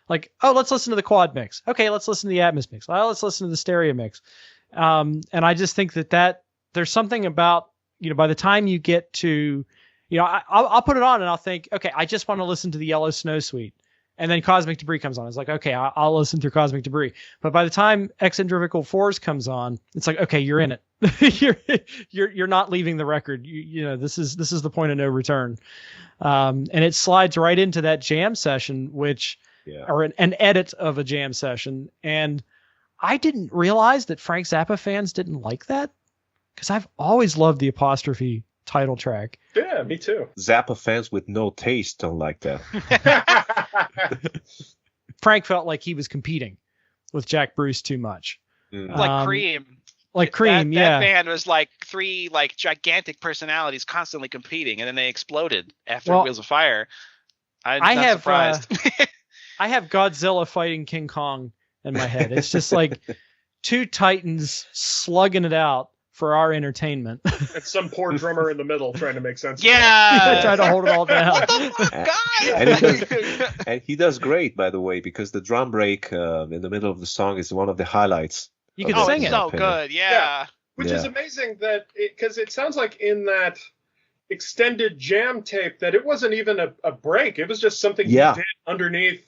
[SPEAKER 1] Like, oh, let's listen to the quad mix. Okay, let's listen to the Atmos mix. Oh, let's listen to the stereo mix. And I just think that there's something about, by the time you get to, I'll put it on and I'll think, okay, I just want to listen to the Yellow Snow Suite. And then Cosmik Debris comes on. It's like, okay, I'll listen through Cosmik Debris. But by the time Excentrifugal Forz comes on, it's like, okay, you're in it. you're not leaving the record. This is the point of no return. And it slides right into that jam session, or an edit of a jam session. And I didn't realize that Frank Zappa fans didn't like that, because I've always loved the Apostrophe title track.
[SPEAKER 2] Yeah, me too.
[SPEAKER 3] Zappa fans with no taste don't like that.
[SPEAKER 1] Frank felt like he was competing with Jack Bruce too much.
[SPEAKER 4] Like Cream.
[SPEAKER 1] Like Cream,
[SPEAKER 4] that band was like 3 like gigantic personalities constantly competing, and then they exploded after Wheels of Fire. I'm not surprised.
[SPEAKER 1] I have Godzilla fighting King Kong in my head. It's just like 2 titans slugging it out for our entertainment.
[SPEAKER 2] And some poor drummer in the middle trying to make sense.
[SPEAKER 4] Yeah,
[SPEAKER 1] trying to hold it all down.
[SPEAKER 3] And he does great, by the way, because the drum break in the middle of the song is one of the highlights.
[SPEAKER 1] You can sing it.
[SPEAKER 4] So good, yeah.
[SPEAKER 2] Which is amazing because it sounds like in that extended jam tape that it wasn't even a break. It was just something he did underneath.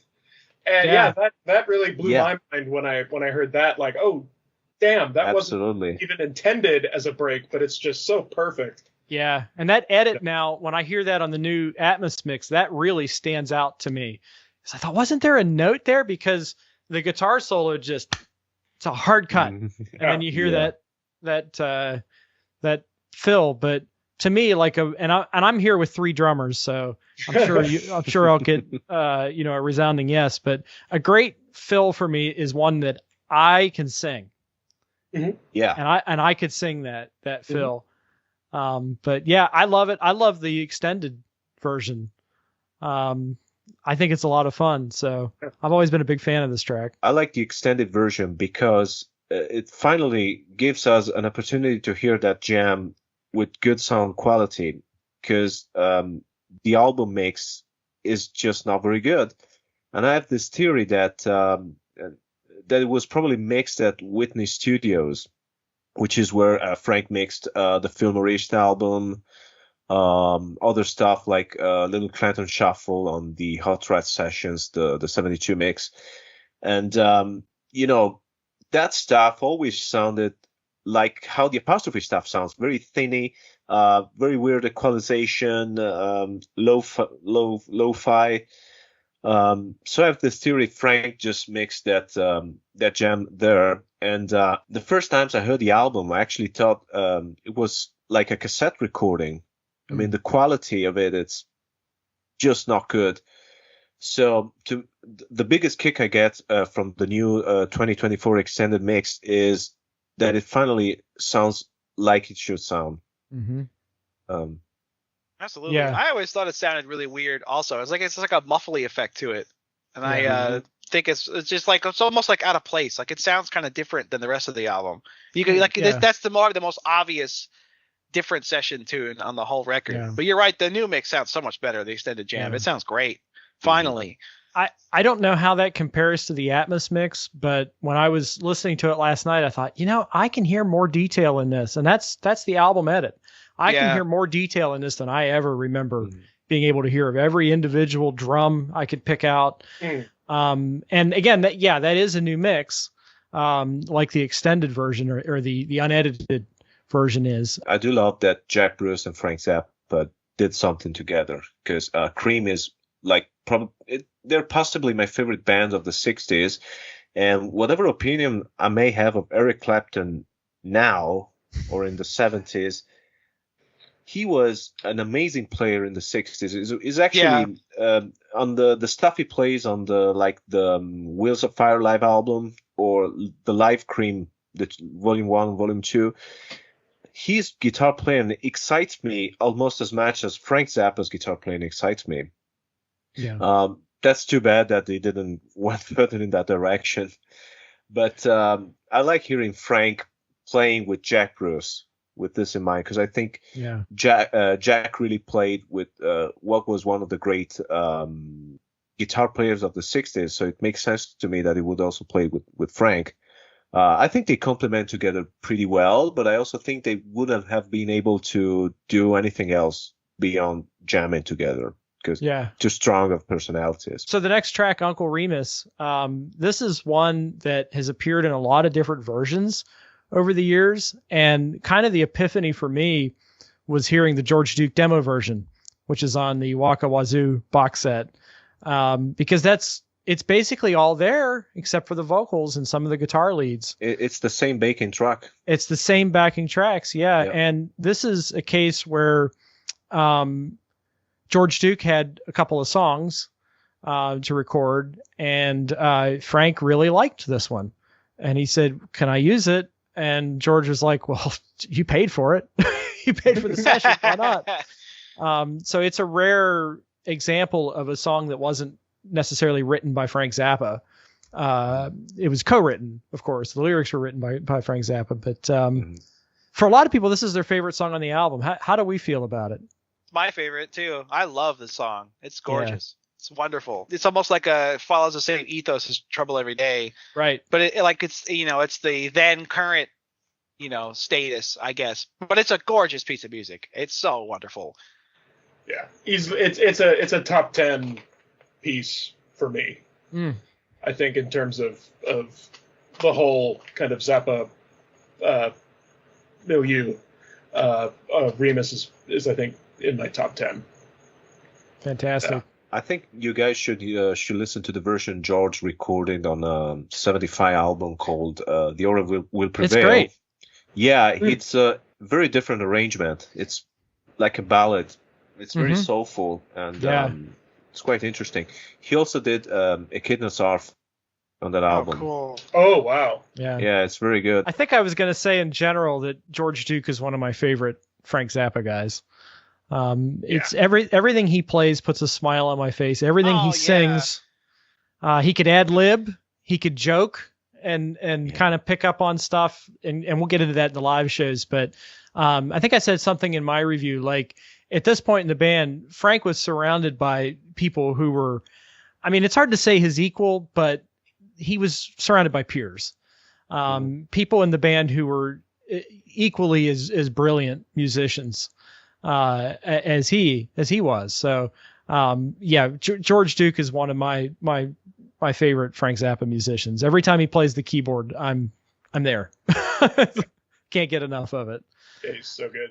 [SPEAKER 2] And that really blew my mind when I heard that. Like, oh, damn, that wasn't even intended as a break, but it's just so perfect.
[SPEAKER 1] Yeah, and that edit now, when I hear that on the new Atmos mix, that really stands out to me. Because I thought, wasn't there a note there? Because the guitar solo it's a hard cut, and then you hear that fill. But to me, I'm here with 3 drummers, so I'm sure I'll get a resounding yes. But a great fill for me is one that I can sing.
[SPEAKER 2] Mm-hmm.
[SPEAKER 3] Yeah,
[SPEAKER 1] and I could sing that fill. But yeah, I love it. I love the extended version. I think it's a lot of fun. So I've always been a big fan of this track.
[SPEAKER 3] I like the extended version because it finally gives us an opportunity to hear that jam with good sound quality, because the album mix is just not very good. And I have this theory that it was probably mixed at Whitney Studios, which is where Frank mixed the Phil Maurice album, other stuff like Little Clanton Shuffle on the Hot Rod sessions, the 72 mix. And, that stuff always sounded like how the Apostrophe stuff sounds, very thinny, very weird equalization, lo-fi. So I have this theory Frank just mixed that jam there. And the first times I heard the album, I actually thought it was like a cassette recording. I mean, the quality of it's just not good. So the biggest kick I get from the new 2024 extended mix is that it finally sounds like it should sound.
[SPEAKER 4] Absolutely.
[SPEAKER 1] Yeah.
[SPEAKER 4] I always thought it sounded really weird also. It's like a muffly effect to it. And I think it's just like, it's almost like out of place. Like it sounds kind of different than the rest of the album. You can that's the most obvious different session tune on the whole record.
[SPEAKER 1] Yeah.
[SPEAKER 4] But you're right, the new mix sounds so much better, the extended jam.
[SPEAKER 1] Yeah.
[SPEAKER 4] It sounds great. Finally.
[SPEAKER 1] I don't know how that compares to the Atmos mix, but when I was listening to it last night, I thought, I can hear more detail in this. And that's the album edit. I can hear more detail in this than I ever remember being able to hear of every individual drum I could pick out. And again, that is a new mix, like the extended version or the unedited version is.
[SPEAKER 3] I do love that Jack Bruce and Frank Zappa did something together, because Cream is like they're possibly my favorite band of the 60s. And whatever opinion I may have of Eric Clapton now or in the 70s, he was an amazing player in the 60s. He's actually on the stuff he plays on the Wheels of Fire live album or the Live Cream, the Volume 1, Volume 2. His guitar playing excites me almost as much as Frank Zappa's guitar playing excites me.
[SPEAKER 1] Yeah.
[SPEAKER 3] That's too bad that they didn't went further in that direction. But I like hearing Frank playing with Jack Bruce with this in mind, because I think Jack really played with what was one of the great guitar players of the 60s. So it makes sense to me that he would also play with Frank. I think they complement together pretty well, but I also think they wouldn't have been able to do anything else beyond jamming together, because too strong of personalities.
[SPEAKER 1] So the next track, Uncle Remus, this is one that has appeared in a lot of different versions over the years, and kind of the epiphany for me was hearing the George Duke demo version, which is on the Waka Wazoo box set, because it's basically all there except for the vocals and some of the guitar leads.
[SPEAKER 3] It's the same backing track.
[SPEAKER 1] It's the same backing tracks, and this is a case where George Duke had a couple of songs to record, and Frank really liked this one, and he said, "Can I use it?" And George was like, "Well, you paid for it. You paid for the session. Why not?" So it's a rare example of a song that wasn't necessarily written by Frank Zappa. It was co-written, of course. The lyrics were written by Frank Zappa, but for a lot of people, this is their favorite song on the album. How do we feel about it?
[SPEAKER 4] My favorite too. I love this song. It's gorgeous. It's wonderful. It's almost like follows the same ethos as Trouble Every Day.
[SPEAKER 1] Right.
[SPEAKER 4] But it's the then current, status, I guess. But it's a gorgeous piece of music. It's so wonderful.
[SPEAKER 2] Yeah. It's a top 10 piece for me. I think in terms of the whole kind of Zappa milieu, Remus is I think in my top 10.
[SPEAKER 1] Fantastic.
[SPEAKER 2] Yeah.
[SPEAKER 3] I think you guys should listen to the version George recorded on a 75 album called The Order Will Prevail.
[SPEAKER 1] It's great.
[SPEAKER 3] Yeah, it's a very different arrangement. It's like a ballad. It's very soulful, and it's quite interesting. He also did Echidna Sarf on that album.
[SPEAKER 4] Oh, cool.
[SPEAKER 2] Oh, wow.
[SPEAKER 3] Yeah, it's very good.
[SPEAKER 1] I think I was going to say in general that George Duke is one of my favorite Frank Zappa guys. It's everything he plays puts a smile on my face. Everything he sings, he could ad lib, he could joke, and kind of pick up on stuff, and we'll get into that in the live shows. But I think I said something in my review, like at this point in the band, Frank was surrounded by people who were, I mean, it's hard to say his equal, but he was surrounded by peers, people in the band who were equally as brilliant musicians as he was. So George Duke is one of my favorite Frank Zappa musicians. Every time he plays the keyboard, I'm I'm there. Can't get enough of it.
[SPEAKER 2] Yeah, he's so good.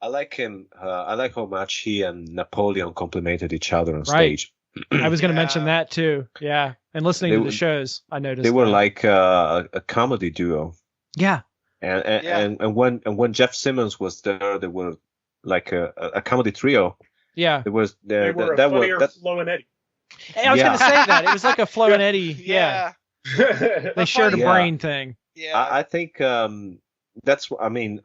[SPEAKER 3] I like him. I like how much he and Napoleon complimented each other on
[SPEAKER 1] Right.
[SPEAKER 3] stage.
[SPEAKER 1] I was going to
[SPEAKER 4] Yeah.
[SPEAKER 1] mention that too. Yeah. And listening to the shows, I noticed
[SPEAKER 3] They were
[SPEAKER 1] that.
[SPEAKER 3] like a comedy duo.
[SPEAKER 1] Yeah.
[SPEAKER 3] And when Jeff Simmons was there, they were like a comedy trio.
[SPEAKER 1] Yeah.
[SPEAKER 3] There was
[SPEAKER 2] They
[SPEAKER 3] there
[SPEAKER 2] were
[SPEAKER 3] that
[SPEAKER 2] a funnier
[SPEAKER 3] was
[SPEAKER 2] Flo and Eddie.
[SPEAKER 1] Hey, I was
[SPEAKER 3] Yeah.
[SPEAKER 1] going to say that. It was like a Flo and Eddie. Yeah. They shared a
[SPEAKER 3] Yeah.
[SPEAKER 1] brain thing.
[SPEAKER 4] Yeah.
[SPEAKER 3] I think that's what I mean.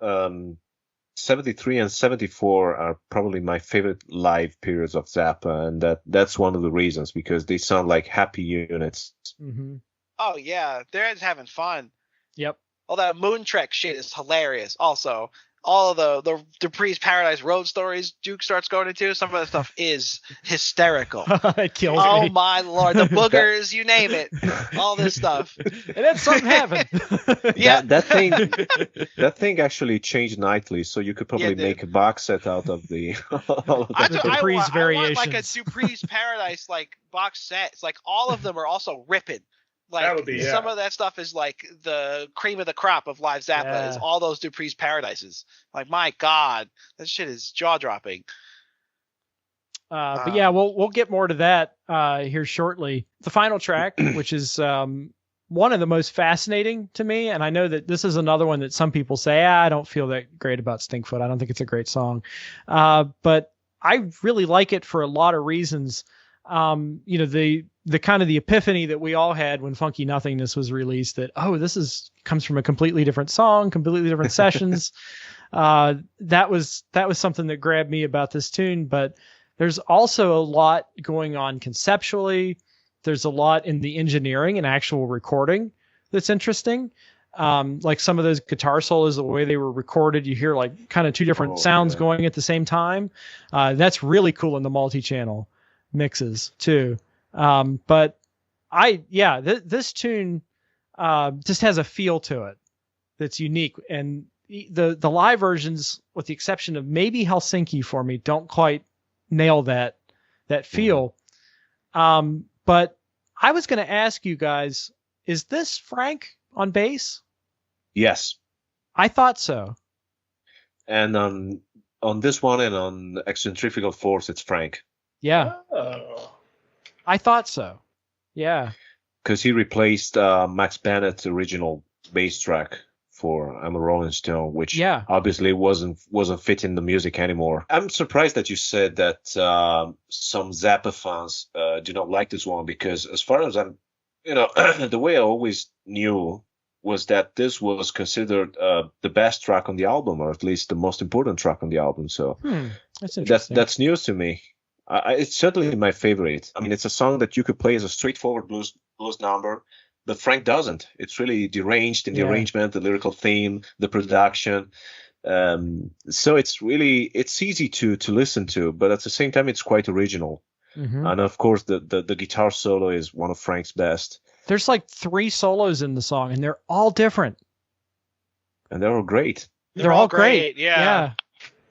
[SPEAKER 3] 73 and 74 are probably my favorite live periods of Zappa, and that's one of the reasons, because they sound like happy units.
[SPEAKER 1] Mm-hmm.
[SPEAKER 4] Oh yeah, they're just having fun.
[SPEAKER 1] Yep.
[SPEAKER 4] All that Moon Trek shit is hilarious. Also, all of the Dupree's Paradise Road stories Duke starts going into, some of that stuff is hysterical.
[SPEAKER 1] It kills
[SPEAKER 4] Oh
[SPEAKER 1] me.
[SPEAKER 4] my lord, the boogers, you name it, all this stuff.
[SPEAKER 1] And then something happened.
[SPEAKER 4] Yeah.
[SPEAKER 3] That thing actually changed nightly, so you could probably
[SPEAKER 4] Yeah, dude.
[SPEAKER 3] make a box set out of the all of
[SPEAKER 4] I,
[SPEAKER 3] that.
[SPEAKER 4] I,
[SPEAKER 1] Dupree's
[SPEAKER 4] want, I want like a
[SPEAKER 1] variations.
[SPEAKER 4] Dupree's Paradise like box set. It's like all of them are also ripping. Like
[SPEAKER 2] That would be, yeah.
[SPEAKER 4] some of that stuff is like the cream of the crop of live Zappa
[SPEAKER 1] Yeah.
[SPEAKER 4] is all those Dupree's Paradises. Like my God, that shit is jaw dropping.
[SPEAKER 1] But yeah, we'll get more to that here shortly. The final track, which is one of the most fascinating to me, and I know that this is another one that some people say, I don't feel that great about Stinkfoot. I don't think it's a great song. But I really like it for a lot of reasons. The kind of the epiphany that we all had when Funky Nothingness was released, that, oh, this comes from a completely different song, completely different sessions. That was something that grabbed me about this tune. But there's also a lot going on conceptually. There's a lot in the engineering and actual recording that's interesting. Like some of those guitar solos, the way they were recorded, you hear like kind of two different sounds going at the same time. That's really cool in the multi-channel mixes too. But this tune just has a feel to it that's unique, and the live versions, with the exception of maybe Helsinki for me, don't quite nail that feel. But I was going to ask you guys, is this Frank on bass?
[SPEAKER 3] Yes.
[SPEAKER 1] I thought so.
[SPEAKER 3] And on this one and on Excentrifugal Forz, it's Frank.
[SPEAKER 1] Yeah,
[SPEAKER 2] Oh.
[SPEAKER 1] I thought so. Yeah.
[SPEAKER 3] Because he replaced Max Bennett's original bass track for I'm a Rolling Stone, which obviously wasn't fitting the music anymore. I'm surprised that you said that some Zappa fans do not like this one, because as far as I'm, the way I always knew was that this was considered the best track on the album, or at least the most important track on the album. So
[SPEAKER 1] that's interesting.
[SPEAKER 3] That's news to me. It's certainly my favorite. I mean, it's a song that you could play as a straightforward blues number, but Frank doesn't. It's really deranged in the arrangement, the lyrical theme, the production. So it's easy to listen to, but at the same time, it's quite original.
[SPEAKER 1] Mm-hmm.
[SPEAKER 3] And of course, the guitar solo is one of Frank's best.
[SPEAKER 1] There's like 3 solos in the song, and they're all different.
[SPEAKER 3] And they're all great.
[SPEAKER 1] They're all great.
[SPEAKER 4] Yeah.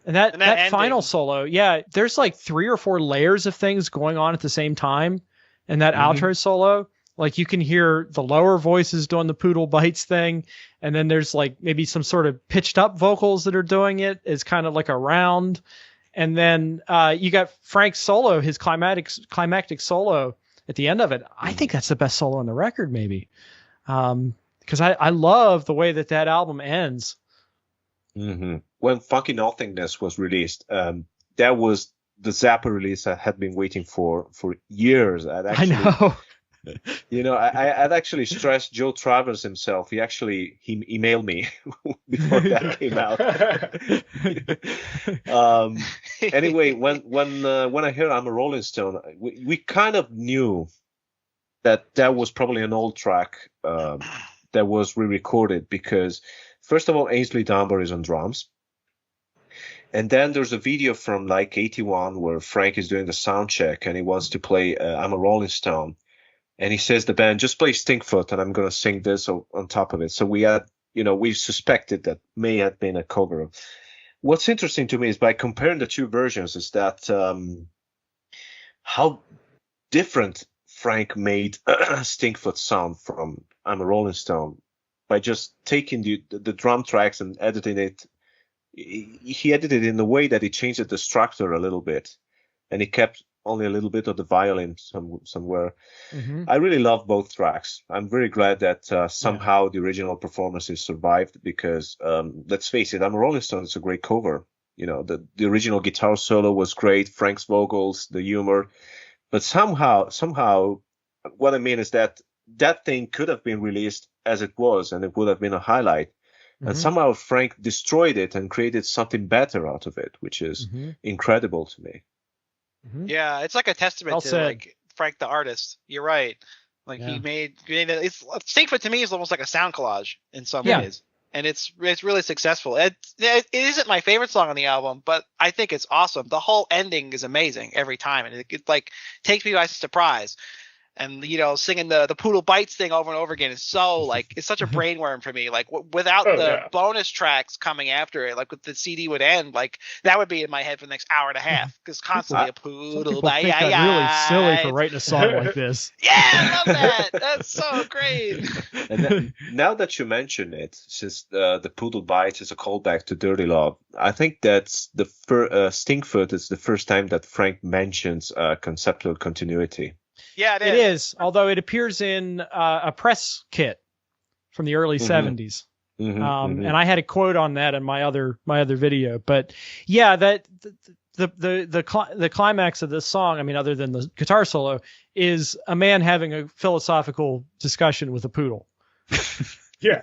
[SPEAKER 1] And that
[SPEAKER 4] ending.
[SPEAKER 1] final solo, there's like 3 or 4 layers of things going on at the same time. And that outro solo, like you can hear the lower voices doing the poodle bites thing. And then there's like maybe some sort of pitched up vocals that are doing it as kind of like a round. And then you got Frank's solo, his climactic solo at the end of it. I think that's the best solo on the record, maybe. Because I love the way that album ends.
[SPEAKER 3] Mm-hmm. When Funky Nothingness was released, that was the Zappa release I had been waiting for years.
[SPEAKER 1] I know.
[SPEAKER 3] I'd actually stressed Joe Travers himself. He emailed me before that came out. Anyway, when I heard I'm a Rolling Stone, we kind of knew that was probably an old track that was re-recorded, because first of all, Ainsley Dunbar is on drums. And then there's a video from like 81 where Frank is doing the sound check and he wants to play I'm a Rolling Stone. And he says the band, just play Stinkfoot and I'm going to sing this on top of it. So we suspected that may have been a cover. What's interesting to me is by comparing the two versions is that how different Frank made Stinkfoot sound from I'm a Rolling Stone. by just taking the drum tracks and editing it. He edited it in a way that he changed the structure a little bit, and he kept only a little bit of the violin somewhere.
[SPEAKER 1] Mm-hmm.
[SPEAKER 3] I really love both tracks. I'm very glad that somehow the original performances survived, because let's face it, I'm a Rolling Stone. It's a great cover. You know, the original guitar solo was great, Frank's vocals, the humor, but somehow, what I mean is that thing could have been released as it was, and it would have been a highlight.
[SPEAKER 1] Mm-hmm.
[SPEAKER 3] And somehow Frank destroyed it and created something better out of it, which is incredible to me.
[SPEAKER 1] Mm-hmm.
[SPEAKER 4] Yeah, it's like a testament to like Frank the artist. You're right. Like he made it. It's Stinkfoot to me is almost like a sound collage in some ways, and it's really successful. It isn't my favorite song on the album, but I think it's awesome. The whole ending is amazing every time, and it like takes me by surprise. And, you know, singing the Poodle Bites thing over and over again is so, like, it's such a brainworm for me. Like, without bonus tracks coming after it, like, with the CD would end, like, that would be in my head for the next hour and a half. Because constantly a Poodle Bite.
[SPEAKER 1] Think I'm really silly for writing a song like this.
[SPEAKER 4] Yeah, I love that. That's so great.
[SPEAKER 3] And then, now that you mention it, since the Poodle Bites is a callback to Dirty Love, I think that's the Stinkfoot is the first time that Frank mentions conceptual continuity.
[SPEAKER 4] Yeah,
[SPEAKER 1] it is. Although it appears in a press kit from the early 70s. And I had a quote on that in my other video. But yeah, that the climax of this song, I mean, other than the guitar solo, is a man having a philosophical discussion with a poodle.
[SPEAKER 2] Yeah,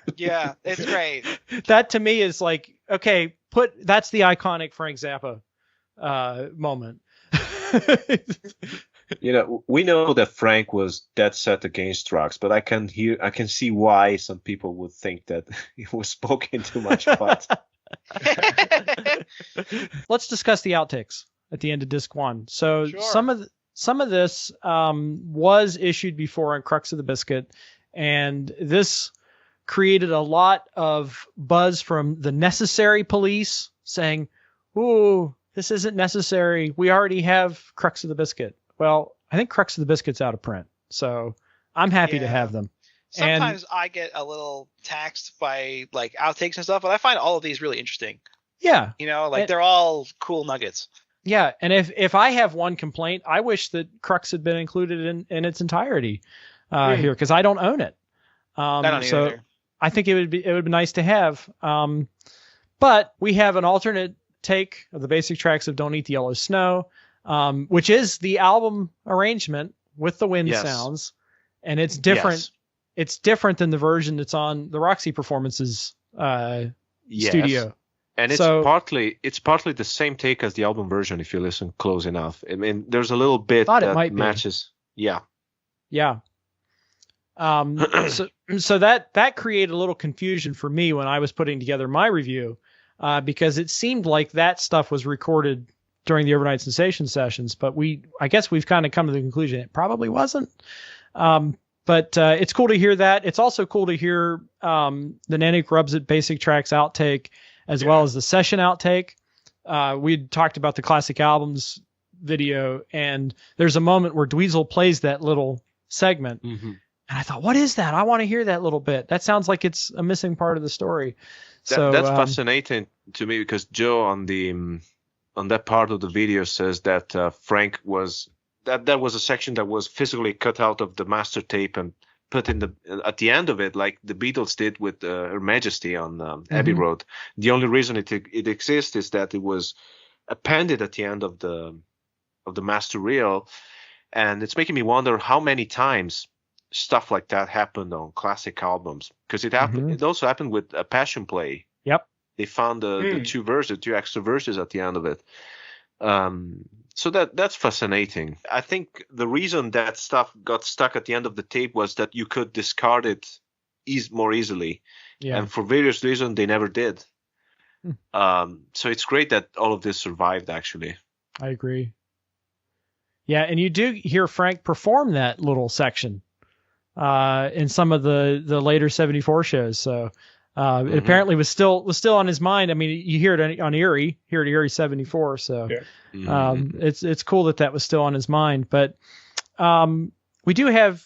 [SPEAKER 4] it's great.
[SPEAKER 1] That to me is like, okay, that's the iconic Frank Zappa moment.
[SPEAKER 3] You know, we know that Frank was dead set against drugs, but I can see why some people would think that he was smoking too much pot.
[SPEAKER 1] Let's discuss the outtakes at the end of disc 1. So some of this was issued before on Crux of the Biscuit, and this created a lot of buzz from the Necessary police saying, "Ooh, this isn't necessary. We already have Crux of the Biscuit." Well, I think Crux of the Biscuit's out of print, so I'm happy to have them.
[SPEAKER 4] Sometimes I get a little taxed by like outtakes and stuff, but I find all of these really interesting.
[SPEAKER 1] Yeah.
[SPEAKER 4] You know, like they're all cool nuggets.
[SPEAKER 1] Yeah, and if I have one complaint, I wish that Crux had been included in its entirety here, because I don't own it.
[SPEAKER 4] I don't either.
[SPEAKER 1] I think it would be nice to have. But we have an alternate take of the basic tracks of Don't Eat the Yellow Snow, which is the album arrangement with the wind sounds, and it's different.
[SPEAKER 3] Yes.
[SPEAKER 1] It's different than the version that's on the Roxy Performances studio.
[SPEAKER 3] And it's partly the same take as the album version if you listen close enough. I mean, there's a little bit that matches. Yeah.
[SPEAKER 1] Yeah. So that created a little confusion for me when I was putting together my review, because it seemed like that stuff was recorded during the Overnight Sensation sessions, but I guess we've kind of come to the conclusion it probably wasn't. But it's cool to hear that. It's also cool to hear the Nanic Rubs It basic tracks outtake, as well as the session outtake. We'd talked about the classic albums video, and there's a moment where Dweezil plays that little segment. And I thought, what is that? I want to hear that little bit. That sounds like it's a missing part of the story.
[SPEAKER 3] That's fascinating to me, because Joe on that part of the video says that Frank was that was a section that was physically cut out of the master tape and put in at the end of it, like the Beatles did with Her Majesty on Abbey Road. The only reason it exists is that it was appended at the end of the master reel, and it's making me wonder how many times stuff like that happened on classic albums, because it happened. It also happened with Passion Play.
[SPEAKER 1] Yep.
[SPEAKER 3] They found the two extra verses at the end of it. So that's fascinating. I think the reason that stuff got stuck at the end of the tape was that you could discard it more easily. Yeah. And for various reasons, they never did. So it's great that all of this survived, actually.
[SPEAKER 1] I agree. Yeah, and you do hear Frank perform that little section in some of the later 74 shows. So it apparently was still on his mind. I mean, you hear it on Erie, here at Erie 74. So it's cool that was still on his mind. But we do have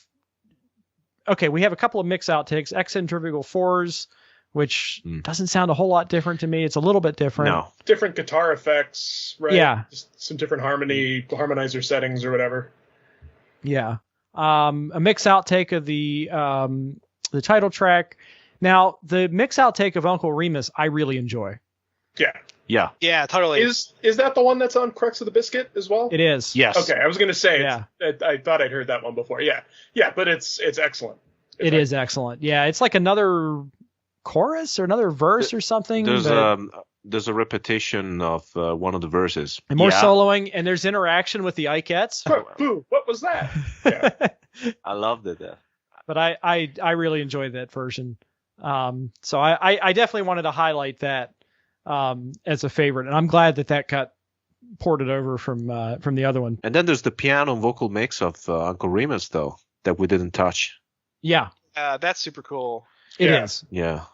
[SPEAKER 1] okay, we have a couple of mix outtakes. Excentrifugal Forz, which doesn't sound a whole lot different to me. It's a little bit different.
[SPEAKER 3] No.
[SPEAKER 2] Different guitar effects, right?
[SPEAKER 1] Yeah.
[SPEAKER 2] Just some different harmonizer settings or whatever.
[SPEAKER 1] Yeah. A mix outtake of the title track. Now, the mix outtake of Uncle Remus, I really enjoy.
[SPEAKER 2] Yeah.
[SPEAKER 3] Yeah.
[SPEAKER 4] Yeah, totally.
[SPEAKER 2] Is that the one that's on Crux of the Biscuit as well?
[SPEAKER 1] It is.
[SPEAKER 3] Yes.
[SPEAKER 2] Okay, I was going to say,
[SPEAKER 1] Yeah.
[SPEAKER 2] I thought I'd heard that one before. Yeah, but it's excellent.
[SPEAKER 1] It is excellent. Yeah, it's like another chorus or another verse or something.
[SPEAKER 3] There's a repetition of one of the verses.
[SPEAKER 1] And more soloing, and there's interaction with the Ikettes.
[SPEAKER 2] Boo, what was that? Yeah.
[SPEAKER 3] I loved it.
[SPEAKER 1] But I really enjoyed that version. So I definitely wanted to highlight that as a favorite, and I'm glad that got ported over from the other one.
[SPEAKER 3] And then there's the piano and vocal mix of Uncle Remus, though, that we didn't touch.
[SPEAKER 1] Yeah.
[SPEAKER 4] That's super cool.
[SPEAKER 1] It is.
[SPEAKER 3] Yeah.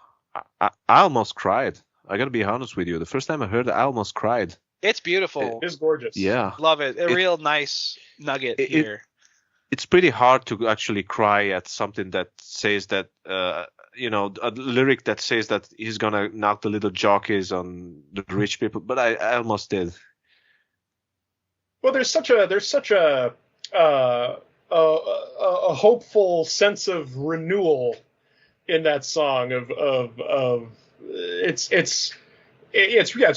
[SPEAKER 3] I almost cried. I got to be honest with you. The first time I heard it, I almost cried.
[SPEAKER 4] It's beautiful.
[SPEAKER 2] It is gorgeous.
[SPEAKER 3] Yeah.
[SPEAKER 4] Love it. A real nice nugget here.
[SPEAKER 3] It's pretty hard to actually cry at something that says that, a lyric that says that he's going to knock the little jockeys on the rich people. But I almost did.
[SPEAKER 2] Well, there's such a hopeful sense of renewal in that song of it's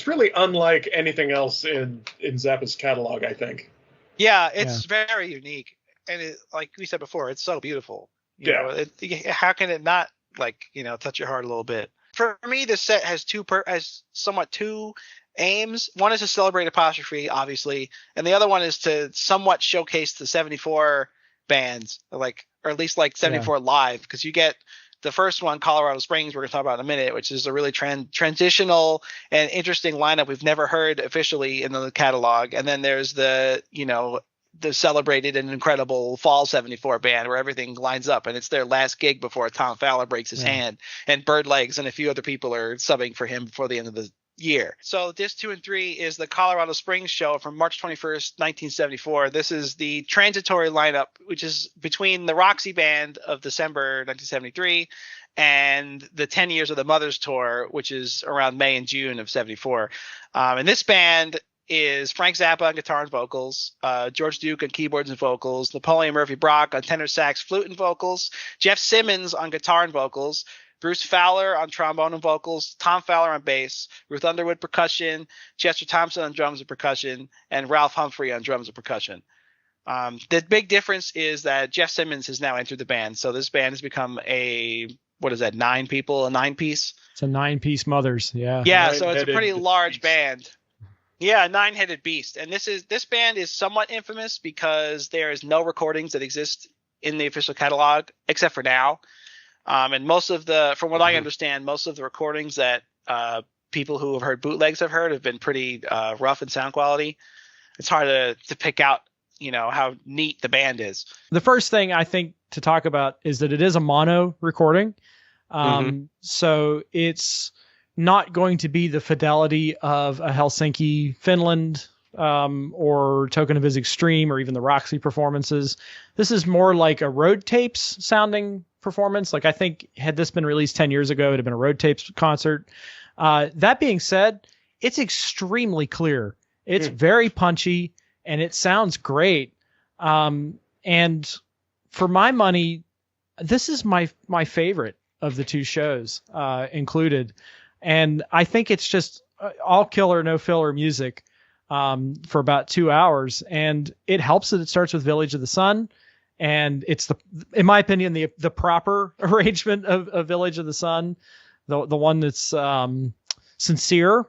[SPEAKER 2] really unlike anything else in Zappa's catalog, I think.
[SPEAKER 4] Yeah, it's very unique, and like we said before, it's so beautiful. You know, how can it not touch your heart a little bit? For me, this set has somewhat two aims. One is to celebrate Apostrophe, obviously, and the other one is to somewhat showcase the 74 bands, or at least 74 live, because you get the first one, Colorado Springs, we're going to talk about in a minute, which is a really transitional and interesting lineup we've never heard officially in the catalog. And then there's the celebrated and incredible Fall 74 band, where everything lines up, and it's their last gig before Tom Fowler breaks his hand, and Bird Legs and a few other people are subbing for him before the end of the year. So disc 2 and 3 is the Colorado Springs show from March 21st, 1974. This is the transitory lineup, which is between the Roxy Band of December 1973 and the 10 Years of the Mothers tour, which is around May and June of 74. And this band is Frank Zappa on guitar and vocals, George Duke on keyboards and vocals, Napoleon Murphy Brock on tenor sax, flute and vocals, Jeff Simmons on guitar and vocals, Bruce Fowler on trombone and vocals, Tom Fowler on bass, Ruth Underwood percussion, Chester Thompson on drums and percussion, and Ralph Humphrey on drums and percussion. The big difference is that Jeff Simmons has now entered the band, so this band has become a 9-piece?
[SPEAKER 1] It's a 9-piece Mothers, yeah.
[SPEAKER 4] Yeah, so it's a pretty large band. Yeah, 9-headed beast. And this band is somewhat infamous because there is no recordings that exist in the official catalog, except for now. And from what I understand, most of the recordings that people who have heard bootlegs have heard have been pretty rough in sound quality. It's hard to pick out, how neat the band is. The
[SPEAKER 1] first thing I think to talk about is that it is a mono recording. So it's not going to be the fidelity of a Helsinki, Finland, or Token of His Extreme, or even the Roxy performances. This is more like a road tapes sounding performance. I think had this been released 10 years ago, it'd have been a road tapes concert. That being said, it's extremely clear. It's very punchy, and it sounds great. And for my money, this is my favorite of the two shows included. And I think it's just all killer, no filler music for about 2 hours. And it helps that it starts with Village of the Sun. And it's in my opinion, the proper arrangement of Village of the Sun, the one that's sincere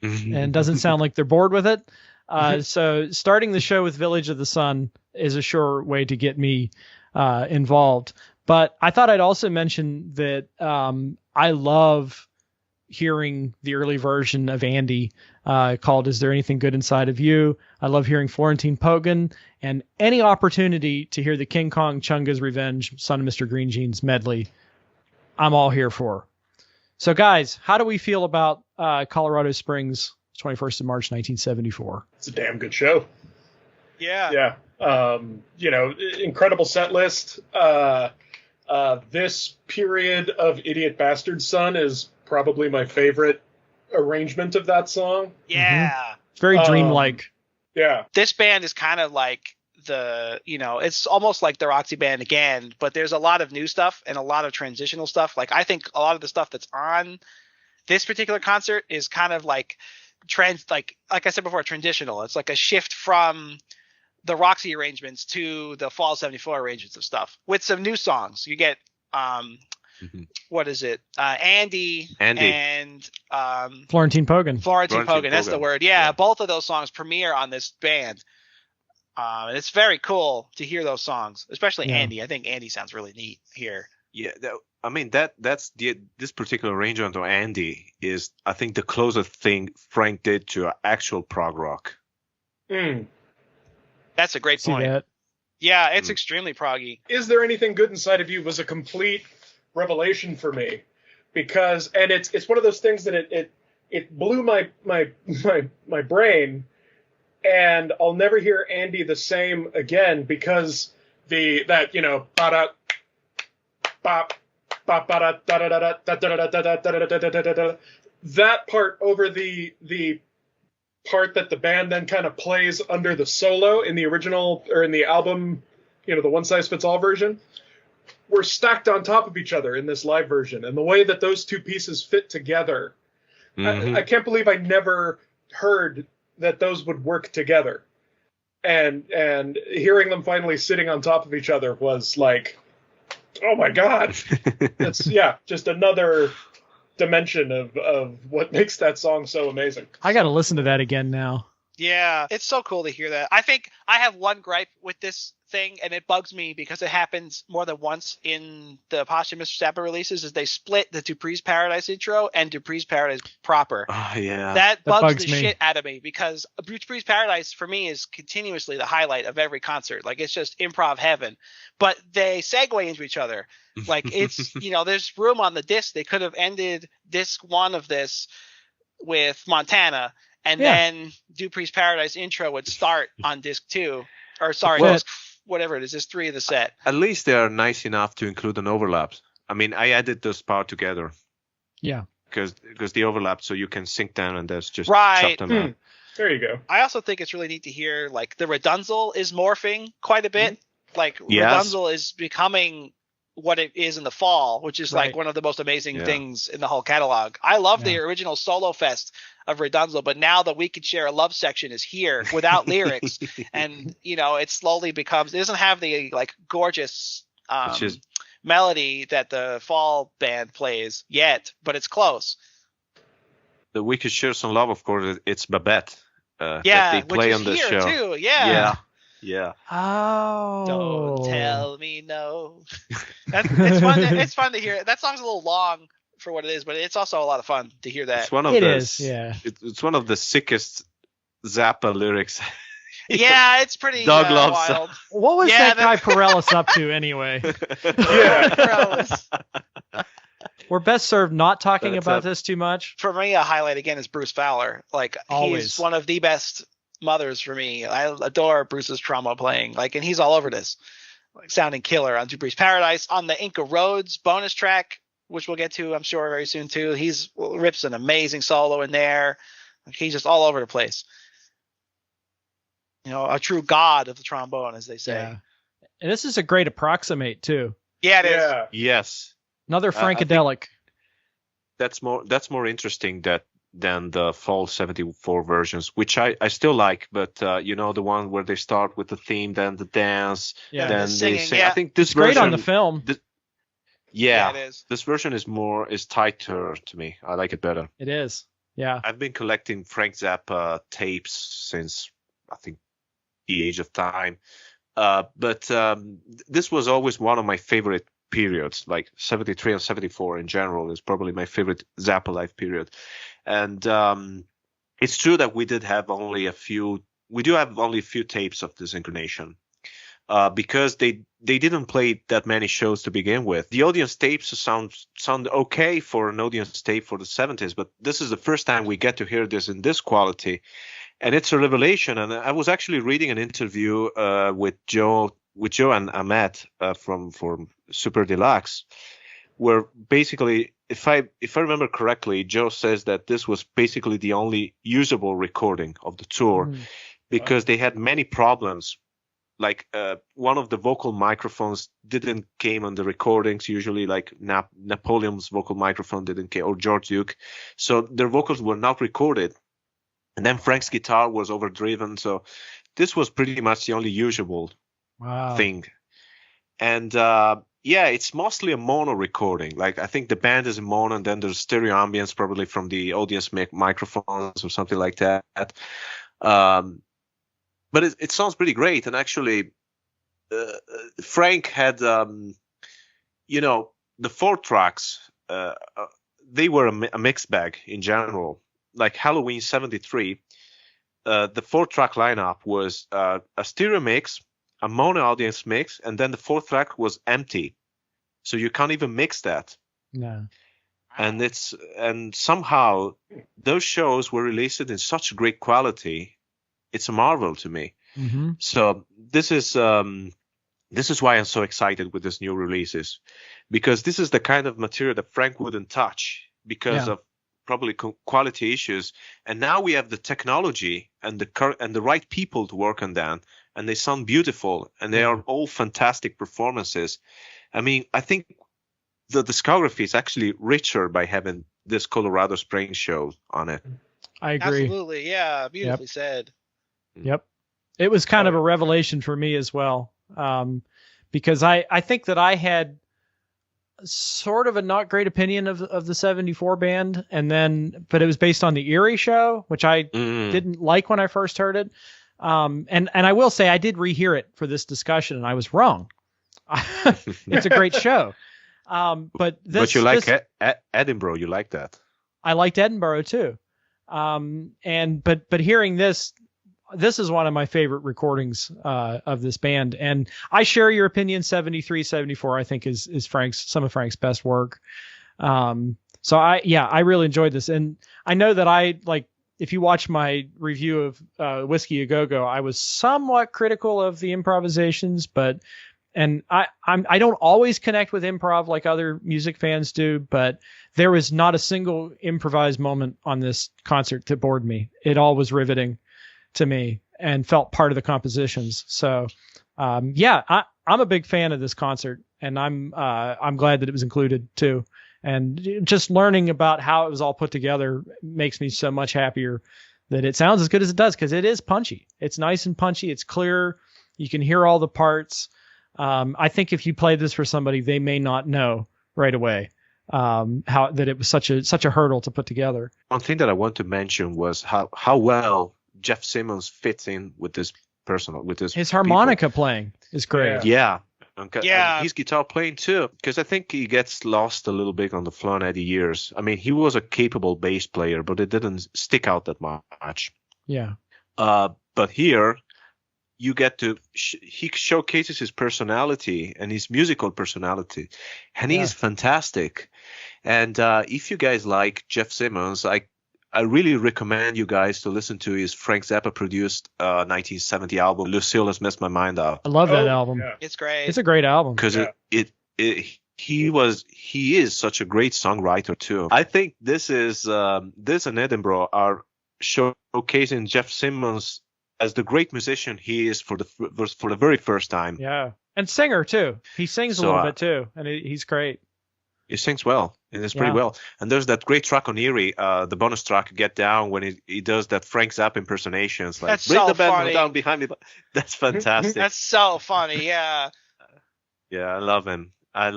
[SPEAKER 1] and doesn't sound like they're bored with it. So starting the show with Village of the Sun is a sure way to get me involved. But I thought I'd also mention that I love hearing the early version of Andy called Is There Anything Good Inside of You? I love hearing Florentine Pogan, and any opportunity to hear the King Kong Chunga's Revenge, Son of Mr. Green Jeans medley, I'm all here for. So guys, how do we feel about Colorado Springs, 21st of March, 1974?
[SPEAKER 2] It's a damn good show.
[SPEAKER 4] Yeah.
[SPEAKER 2] Yeah. Incredible set list. This period of Idiot Bastard Son is probably my favorite arrangement of that song.
[SPEAKER 4] Yeah.
[SPEAKER 1] It's very dreamlike.
[SPEAKER 2] Yeah.
[SPEAKER 4] This band is kind of like it's almost like the Roxy Band again, but there's a lot of new stuff and a lot of transitional stuff. Like I think a lot of the stuff that's on this particular concert is kind of like like I said before, transitional. It's like a shift from the Roxy arrangements to the Fall 74 arrangements of stuff with some new songs. You get what is it? Andy. And
[SPEAKER 1] Florentine Pogan.
[SPEAKER 4] Florentine Pogan, that's the word. Yeah, both of those songs premiere on this band. And it's very cool to hear those songs, especially Andy. I think Andy sounds really neat here.
[SPEAKER 3] Yeah, that's this particular arrangement of Andy is, I think, the closest thing Frank did to actual prog rock.
[SPEAKER 4] That's a great point. That. Yeah, it's extremely proggy.
[SPEAKER 2] Is There Anything Good Inside of You was a complete revelation for me, because it's one of those things that it blew my brain, and I'll never hear Andy the same again, because that part over the part that the band then kind of plays under the solo in the original, or in the album, the one size fits all version, were stacked on top of each other in this live version. And the way that those two pieces fit together, I can't believe I never heard that those would work together. And hearing them finally sitting on top of each other was like, oh my God. That's just another dimension of what makes that song so amazing.
[SPEAKER 1] I got to listen to that again now.
[SPEAKER 4] Yeah, it's so cool to hear that. I think I have one gripe with this thing, and it bugs me because it happens more than once in the posthumous Zappa releases, is they split the Dupree's Paradise intro and Dupree's Paradise proper.
[SPEAKER 3] Oh, yeah.
[SPEAKER 4] That bugs the shit out of me, because Dupree's Paradise for me is continuously the highlight of every concert. Like, it's just improv heaven. But they segue into each other. Like, it's, there's room on the disc. They could have ended disc 1 of this with Montana, and then Dupree's Paradise intro would start on disc 2. Or sorry, disc, whatever it is, disc 3 of the set.
[SPEAKER 3] At least they are nice enough to include an overlap. I mean, I added those parts together.
[SPEAKER 1] Yeah.
[SPEAKER 3] Because they overlap, so you can sync them and just
[SPEAKER 4] chop
[SPEAKER 3] them out.
[SPEAKER 2] There you go.
[SPEAKER 4] I also think it's really neat to hear, like, the Redunzel is morphing quite a bit. Like, Redunzel is becoming what it is in the fall, which is like one of the most amazing things in the whole catalog. I love the original Solo Fest of Redunzel, but now the We Could Share a Love section is here without lyrics, and it slowly becomes, it doesn't have the like gorgeous melody that the fall band plays yet, but it's close.
[SPEAKER 3] The We Could Share Some Love, of course, it's Babette that they play
[SPEAKER 4] which is
[SPEAKER 3] on the
[SPEAKER 4] here
[SPEAKER 3] show
[SPEAKER 4] too. Yeah.
[SPEAKER 1] Oh.
[SPEAKER 4] Don't tell me no. It's fun to hear. That song's a little long for what it is, but it's also a lot of fun to hear that.
[SPEAKER 3] It's one of It's one of the sickest Zappa lyrics.
[SPEAKER 4] It's pretty
[SPEAKER 3] Dog loves
[SPEAKER 4] wild.
[SPEAKER 1] What was that guy Perellis up to anyway?
[SPEAKER 4] Perellis.
[SPEAKER 1] We're best served not talking about this too much.
[SPEAKER 4] For me, a highlight again is Bruce Fowler. Like,
[SPEAKER 1] always.
[SPEAKER 4] He's one of the best mothers for me. I adore Bruce's trombone playing, and he's all over this, like, sounding killer on Dupree's Paradise. On the Inca Roads bonus track, which we'll get to, I'm sure, very soon too, rips an amazing solo in there. He's just all over the place. A true god of the trombone, as they say.
[SPEAKER 1] Yeah. And this is a great approximate too.
[SPEAKER 4] Yeah, it is.
[SPEAKER 3] Yes.
[SPEAKER 1] Another Frankadelic.
[SPEAKER 3] That's more interesting than the Fall 74 versions, which I still like, but the one where they start with the theme, then the dance, then they sing. I think this version,
[SPEAKER 1] great on the film.
[SPEAKER 4] It is.
[SPEAKER 3] This version is tighter to me. I like it better.
[SPEAKER 1] It is. Yeah.
[SPEAKER 3] I've been collecting Frank Zappa tapes since, I think, the age of time. But this was always one of my favorite periods, like 73 and 74 in general is probably my favorite Zappa live period. And it's true that we do have only a few tapes of this incarnation, because they didn't play that many shows to begin with. The audience tapes sound okay for an audience tape for the 70s, but this is the first time we get to hear this in this quality, and it's a revelation. And I was actually reading an interview with Joe Joe and Ahmet from Super Deluxe, were basically, if I remember correctly, Joe says that this was basically the only usable recording of the tour because they had many problems. Like one of the vocal microphones didn't came on the recordings usually, like Napoleon's vocal microphone didn't came, or George Duke, so their vocals were not recorded. And then Frank's guitar was overdriven, so this was pretty much the only usable thing. And it's mostly a mono recording. Like I think the band is a mono, and then there's stereo ambience probably from the audience microphones or something like that. But it sounds pretty great. And actually, Frank had, the 4 tracks, they were a mixed bag in general. Like Halloween 73, the 4-track lineup was a stereo mix, a mono audience mix, and then the 4th track was empty. So you can't even mix that.
[SPEAKER 1] No.
[SPEAKER 3] And somehow those shows were released in such great quality. It's a marvel to me.
[SPEAKER 1] Mm-hmm.
[SPEAKER 3] So this is why I'm so excited with these new releases, because this is the kind of material that Frank wouldn't touch because of probably quality issues. And now we have the technology and the right people to work on them, and they sound beautiful, and they are all fantastic performances. I mean, I think the discography is actually richer by having this Colorado Springs show on it.
[SPEAKER 1] I agree.
[SPEAKER 4] Absolutely, yeah, beautifully said.
[SPEAKER 1] Yep. It was kind of a revelation for me as well, because I think that I had sort of a not great opinion of the 74 band, but it was based on the Erie show, which I didn't like when I first heard it. And I will say I did rehear it for this discussion, and I was wrong. It's a great show. But
[SPEAKER 3] you like Edinburgh, you like that.
[SPEAKER 1] I liked Edinburgh too. But hearing this is one of my favorite recordings of this band, and I share your opinion. 73, 74, I think is some of Frank's best work. So I really enjoyed this, and I know that if you watch my review of Whiskey A Go Go, I was somewhat critical of the improvisations, and I don't always connect with improv like other music fans do, but there was not a single improvised moment on this concert that bored me. It all was riveting to me and felt part of the compositions. So, I'm a big fan of this concert, and I'm glad that it was included too. And just learning about how it was all put together makes me so much happier that it sounds as good as it does, because it is punchy. It's nice and punchy. It's clear. You can hear all the parts. I think if you play this for somebody, they may not know right away how that it was such a hurdle to put together.
[SPEAKER 3] One thing that I want to mention was how well Jeff Simmons fits in with this his
[SPEAKER 1] harmonica playing is great.
[SPEAKER 3] Yeah. And his guitar playing too, because I think he gets lost a little bit on the floor at the years. I mean, he was a capable bass player, but it didn't stick out that much.
[SPEAKER 1] Yeah.
[SPEAKER 3] But here you get to he showcases his personality and his musical personality, and he's fantastic. And if you guys like Jeff Simmons, I really recommend you guys to listen to his Frank Zappa produced 1970 album, Lucille Has Messed My Mind Up.
[SPEAKER 1] I love that album.
[SPEAKER 4] Yeah. It's great.
[SPEAKER 1] It's a great album.
[SPEAKER 3] Because he is such a great songwriter too. I think this and Edinburgh are showcasing Jeff Simmons as the great musician he is for the very first time.
[SPEAKER 1] Yeah. And singer too. He sings a little bit too, and he's great.
[SPEAKER 3] He sings well. It is pretty well. And there's that great track on Erie, the bonus track, Get Down, when he does that Frank Zappa impersonations. Like,
[SPEAKER 4] that's
[SPEAKER 3] bring
[SPEAKER 4] so
[SPEAKER 3] the band
[SPEAKER 4] funny.
[SPEAKER 3] down behind me. That's fantastic.
[SPEAKER 4] That's so funny, yeah.
[SPEAKER 3] Yeah, I love him. And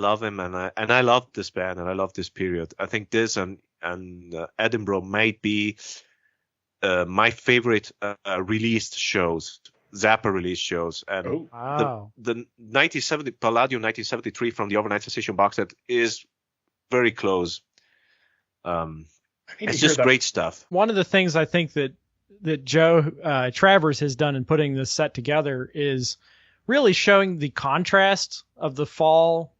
[SPEAKER 3] I love this band, and I love this period. I think this and Edinburgh might be my favorite released shows, Zappa release shows. And the 1970 Palladium 1973 from the Over-Nite Sensation box set is very close. It's just great stuff.
[SPEAKER 1] One of the things I think that Joe Travers has done in putting this set together is really showing the contrast of the fall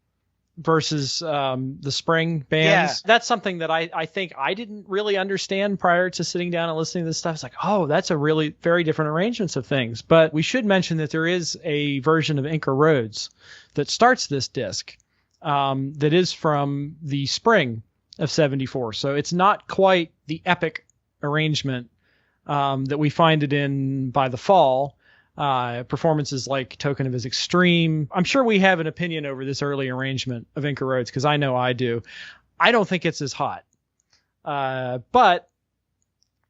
[SPEAKER 1] versus the spring bands. That's something that I think I didn't really understand prior to sitting down and listening to this stuff. It's like, oh, that's a really very different arrangements of things. But we should mention that there is a version of Inca Roads that starts this disc that is from the spring of 74. So it's not quite the epic arrangement that we find it in by the fall. Performances like Token of His Extreme. I'm sure we have an opinion over this early arrangement of Inca Roads, because I know I do. I don't think it's as hot. But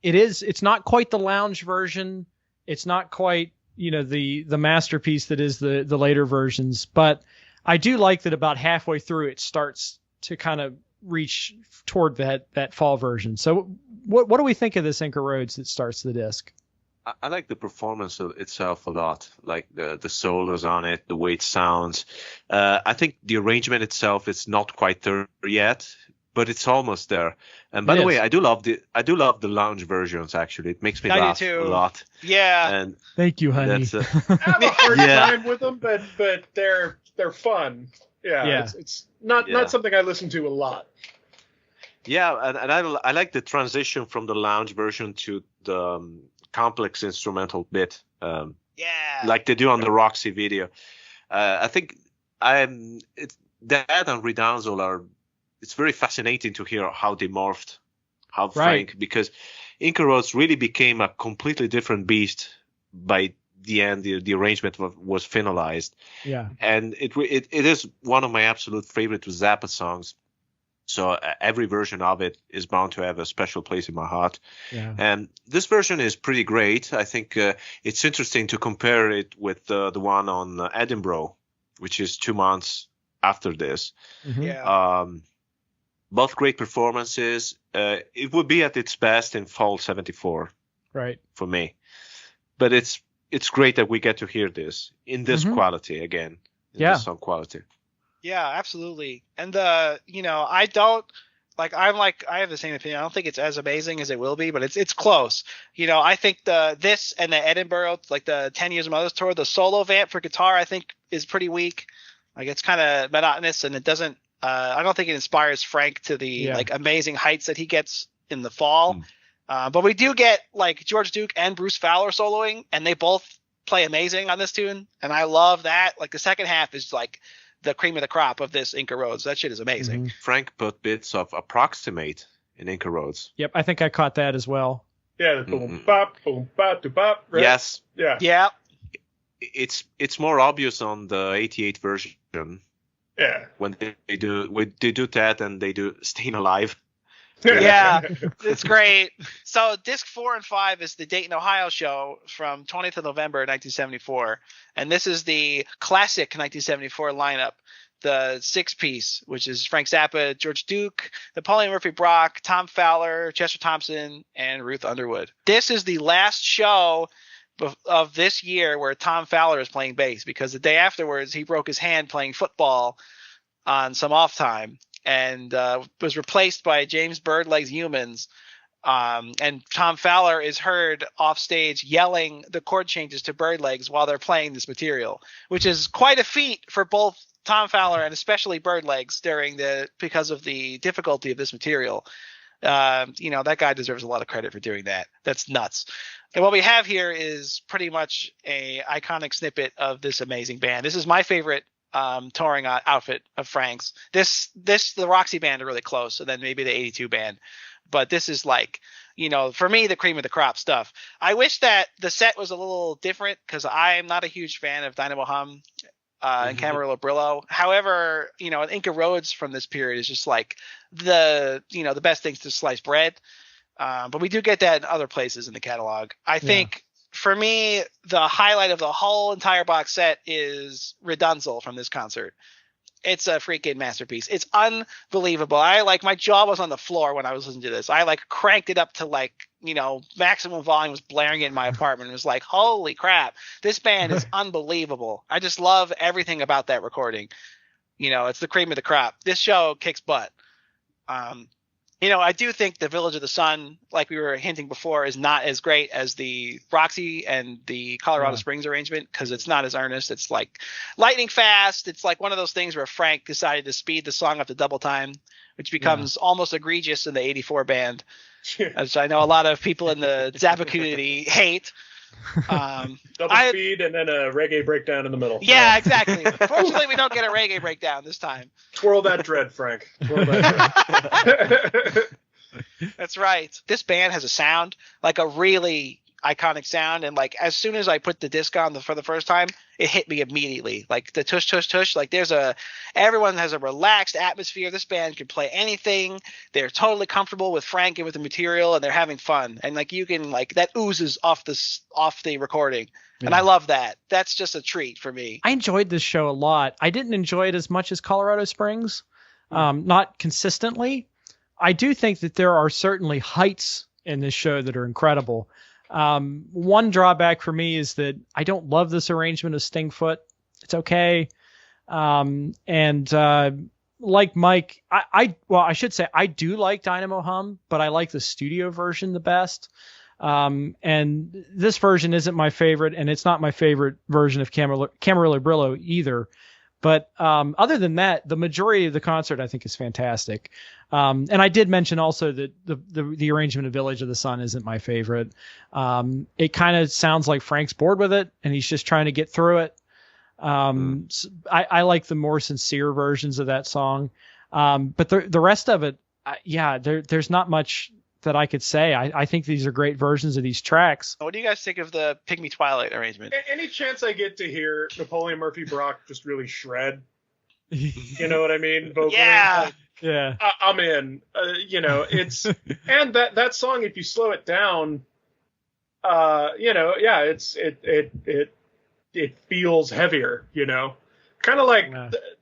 [SPEAKER 1] it's not quite the lounge version. It's not quite, the masterpiece that is the later versions. But I do like that about halfway through it starts to kind of reach toward that fall version. So what do we think of this Inca Roads that starts the disc?
[SPEAKER 3] I like the performance itself a lot, like the solos on it, the way it sounds. I think the arrangement itself is not quite there yet, but it's almost there. And by the way, I do love the lounge versions. Actually, it makes me laugh a lot.
[SPEAKER 4] Yeah.
[SPEAKER 3] And
[SPEAKER 1] thank you, honey.
[SPEAKER 2] I have a hard time with them, but they're fun. Yeah. It's not something I listen to a lot.
[SPEAKER 3] Yeah, and I like the transition from the lounge version to the complex instrumental bit, like they do on the Roxy video. I think that and Redownzel it's very fascinating to hear how they morphed, Frank, because Inca Roads really became a completely different beast by the end. The arrangement was finalized. Yeah, and it is one of my absolute favorite Zappa songs. So every version of it is bound to have a special place in my heart. Yeah. And this version is pretty great. I think it's interesting to compare it with the one on Edinburgh, which is 2 months after this. Mm-hmm. Yeah. Both great performances. It would be at its best in fall 74. Right. For me. But it's great that we get to hear this in this quality again. This song quality.
[SPEAKER 4] Yeah, absolutely. And I have the same opinion. I don't think it's as amazing as it will be, but it's close. I think this and the Edinburgh, like the 10 Years of Mothers tour, the solo vamp for guitar, I think is pretty weak. Like it's kind of monotonous, and it doesn't. I don't think it inspires Frank to the amazing heights that he gets in the fall. But we do get like George Duke and Bruce Fowler soloing, and they both play amazing on this tune, and I love that. Like the second half is like the cream of the crop of this Inca Roads. That shit is amazing.
[SPEAKER 3] Mm-hmm. Frank put bits of Approximate in Inca Roads.
[SPEAKER 1] Yep, I think I caught that as well.
[SPEAKER 2] Yeah, boom bop, to bop. Right?
[SPEAKER 3] Yes.
[SPEAKER 2] Yeah.
[SPEAKER 4] Yeah.
[SPEAKER 3] It's more obvious on the 88 version.
[SPEAKER 2] Yeah.
[SPEAKER 3] When they do that and they do Staying Alive.
[SPEAKER 4] Yeah, it's great. So disc 4 and 5 is the Dayton, Ohio show from 20th of November 1974. And this is the classic 1974 lineup, the 6-piece, which is Frank Zappa, George Duke, Napoleon Murphy Brock, Tom Fowler, Chester Thompson, and Ruth Underwood. This is the last show of this year where Tom Fowler is playing bass, because the day afterwards he broke his hand playing football on some off time. And was replaced by James Birdleg's Humans. And Tom Fowler is heard off stage yelling the chord changes to Birdlegs while they're playing this material, which is quite a feat for both Tom Fowler and especially Birdlegs because of the difficulty of this material. That guy deserves a lot of credit for doing that. That's nuts. And what we have here is pretty much a iconic snippet of this amazing band. This is my favorite touring outfit of Frank's. The Roxy band are really close, and then maybe the 82 band, but this is like, for me, the cream of the crop stuff. I wish that the set was a little different, because I'm not a huge fan of Dynamo Hum and Camarillo Brillo. However, Inca Roads from this period is just like the best things to slice bread, but we do get that in other places in the catalog. I think for me, the highlight of the whole entire box set is Redownzel from this concert. It's a freaking masterpiece. It's unbelievable. My jaw was on the floor when I was listening to this. I cranked it up to maximum volume, was blaring it in my apartment. It was like, holy crap, this band is unbelievable. I just love everything about that recording. It's the cream of the crop. This show kicks butt. I do think the Village of the Sun, like we were hinting before, is not as great as the Roxy and the Colorado Springs arrangement because it's not as earnest. It's like lightning fast. It's like one of those things where Frank decided to speed the song up to double time, which becomes almost egregious in the 84 band, as I know a lot of people in the Zappa community hate.
[SPEAKER 2] Double speed and then a reggae breakdown in the middle.
[SPEAKER 4] Yeah, exactly. Fortunately, we don't get a reggae breakdown this time.
[SPEAKER 2] Twirl that dread, Frank. Twirl that dread.
[SPEAKER 4] That's right. This band has a sound, like a really iconic sound, and like as soon as I put the disc on for the first time, it hit me immediately. Like the tush tush tush. Like everyone has a relaxed atmosphere. This band can play anything. They're totally comfortable with Frank and with the material, and they're having fun. And like you can like that oozes off the recording, and I love that. That's just a treat for me.
[SPEAKER 1] I enjoyed this show a lot. I didn't enjoy it as much as Colorado Springs, not consistently. I do think that there are certainly heights in this show that are incredible. One drawback for me is that I don't love this arrangement of Stingfoot. It's okay. Like Mike, I should say I do like Dynamo Hum, but I like the studio version the best. And this version isn't my favorite, and it's not my favorite version of Camarillo Brillo either. But other than that, the majority of the concert I think is fantastic. And I did mention also that the arrangement of Village of the Sun isn't my favorite. It kind of sounds like Frank's bored with it, and he's just trying to get through it. So I like the more sincere versions of that song. But the rest of it, there's not much that I could say. I think these are great versions of these tracks.
[SPEAKER 4] What do you guys think of the Pygmy Twilight arrangement?
[SPEAKER 2] Any chance I get to hear Napoleon Murphy Brock just really shred? You know what I mean? Vocally?
[SPEAKER 4] Yeah.
[SPEAKER 1] Yeah.
[SPEAKER 2] I'm in. It's and that song, if you slow it down, it feels heavier, kind of like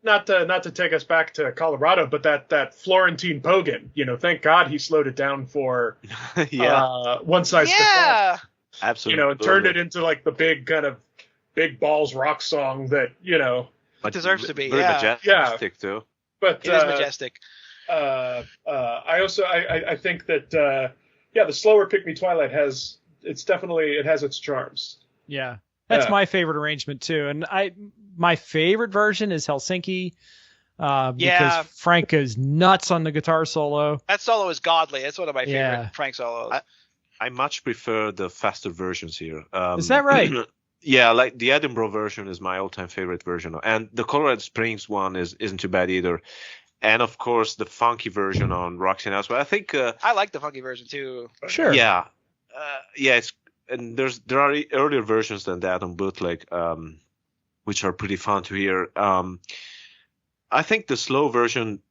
[SPEAKER 2] not to take us back to Colorado, but that Florentine Pogan, thank God he slowed it down for One Size Fits All.
[SPEAKER 3] Absolutely.
[SPEAKER 2] And turned it into like the big kind of big balls rock song that
[SPEAKER 4] it deserves to be.
[SPEAKER 3] Very majestic too.
[SPEAKER 2] But
[SPEAKER 4] it is majestic.
[SPEAKER 2] I think that the slower Pick Me Twilight has its charms.
[SPEAKER 1] Yeah. That's my favorite arrangement too. And my favorite version is Helsinki. Because Frank goes nuts on the guitar solo.
[SPEAKER 4] That solo is godly. That's one of my favorite Frank solos.
[SPEAKER 3] I much prefer the faster versions here.
[SPEAKER 1] Is that right?
[SPEAKER 3] Yeah, like the Edinburgh version is my all-time favorite version, and the Colorado Springs one isn't too bad either. And of course, the funky version on Roxy and Elsewhere. I think
[SPEAKER 4] I like the funky version too.
[SPEAKER 1] Sure.
[SPEAKER 3] Yeah, there are earlier versions than that on bootleg, which are pretty fun to hear. I think the slow version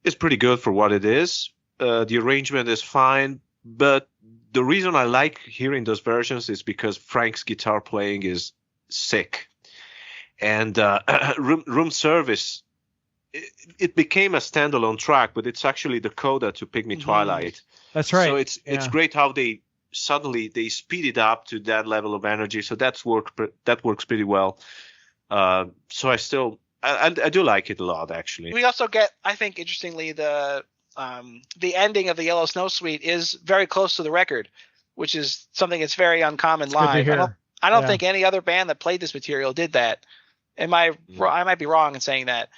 [SPEAKER 3] is pretty good for what it is. The arrangement is fine, but the reason I like hearing those versions is because Frank's guitar playing is sick. And Room Service, it became a standalone track, but it's actually the coda to Pygmy Twilight.
[SPEAKER 1] That's right.
[SPEAKER 3] So it's great how they suddenly speed it up to that level of energy. So that works pretty well. So I do like it a lot, actually.
[SPEAKER 4] We also get, I think, interestingly, the ending of the Yellow Snow Suite is very close to the record, which is something that's very uncommon live. I don't think any other band that played this material did that. I might be wrong in saying that,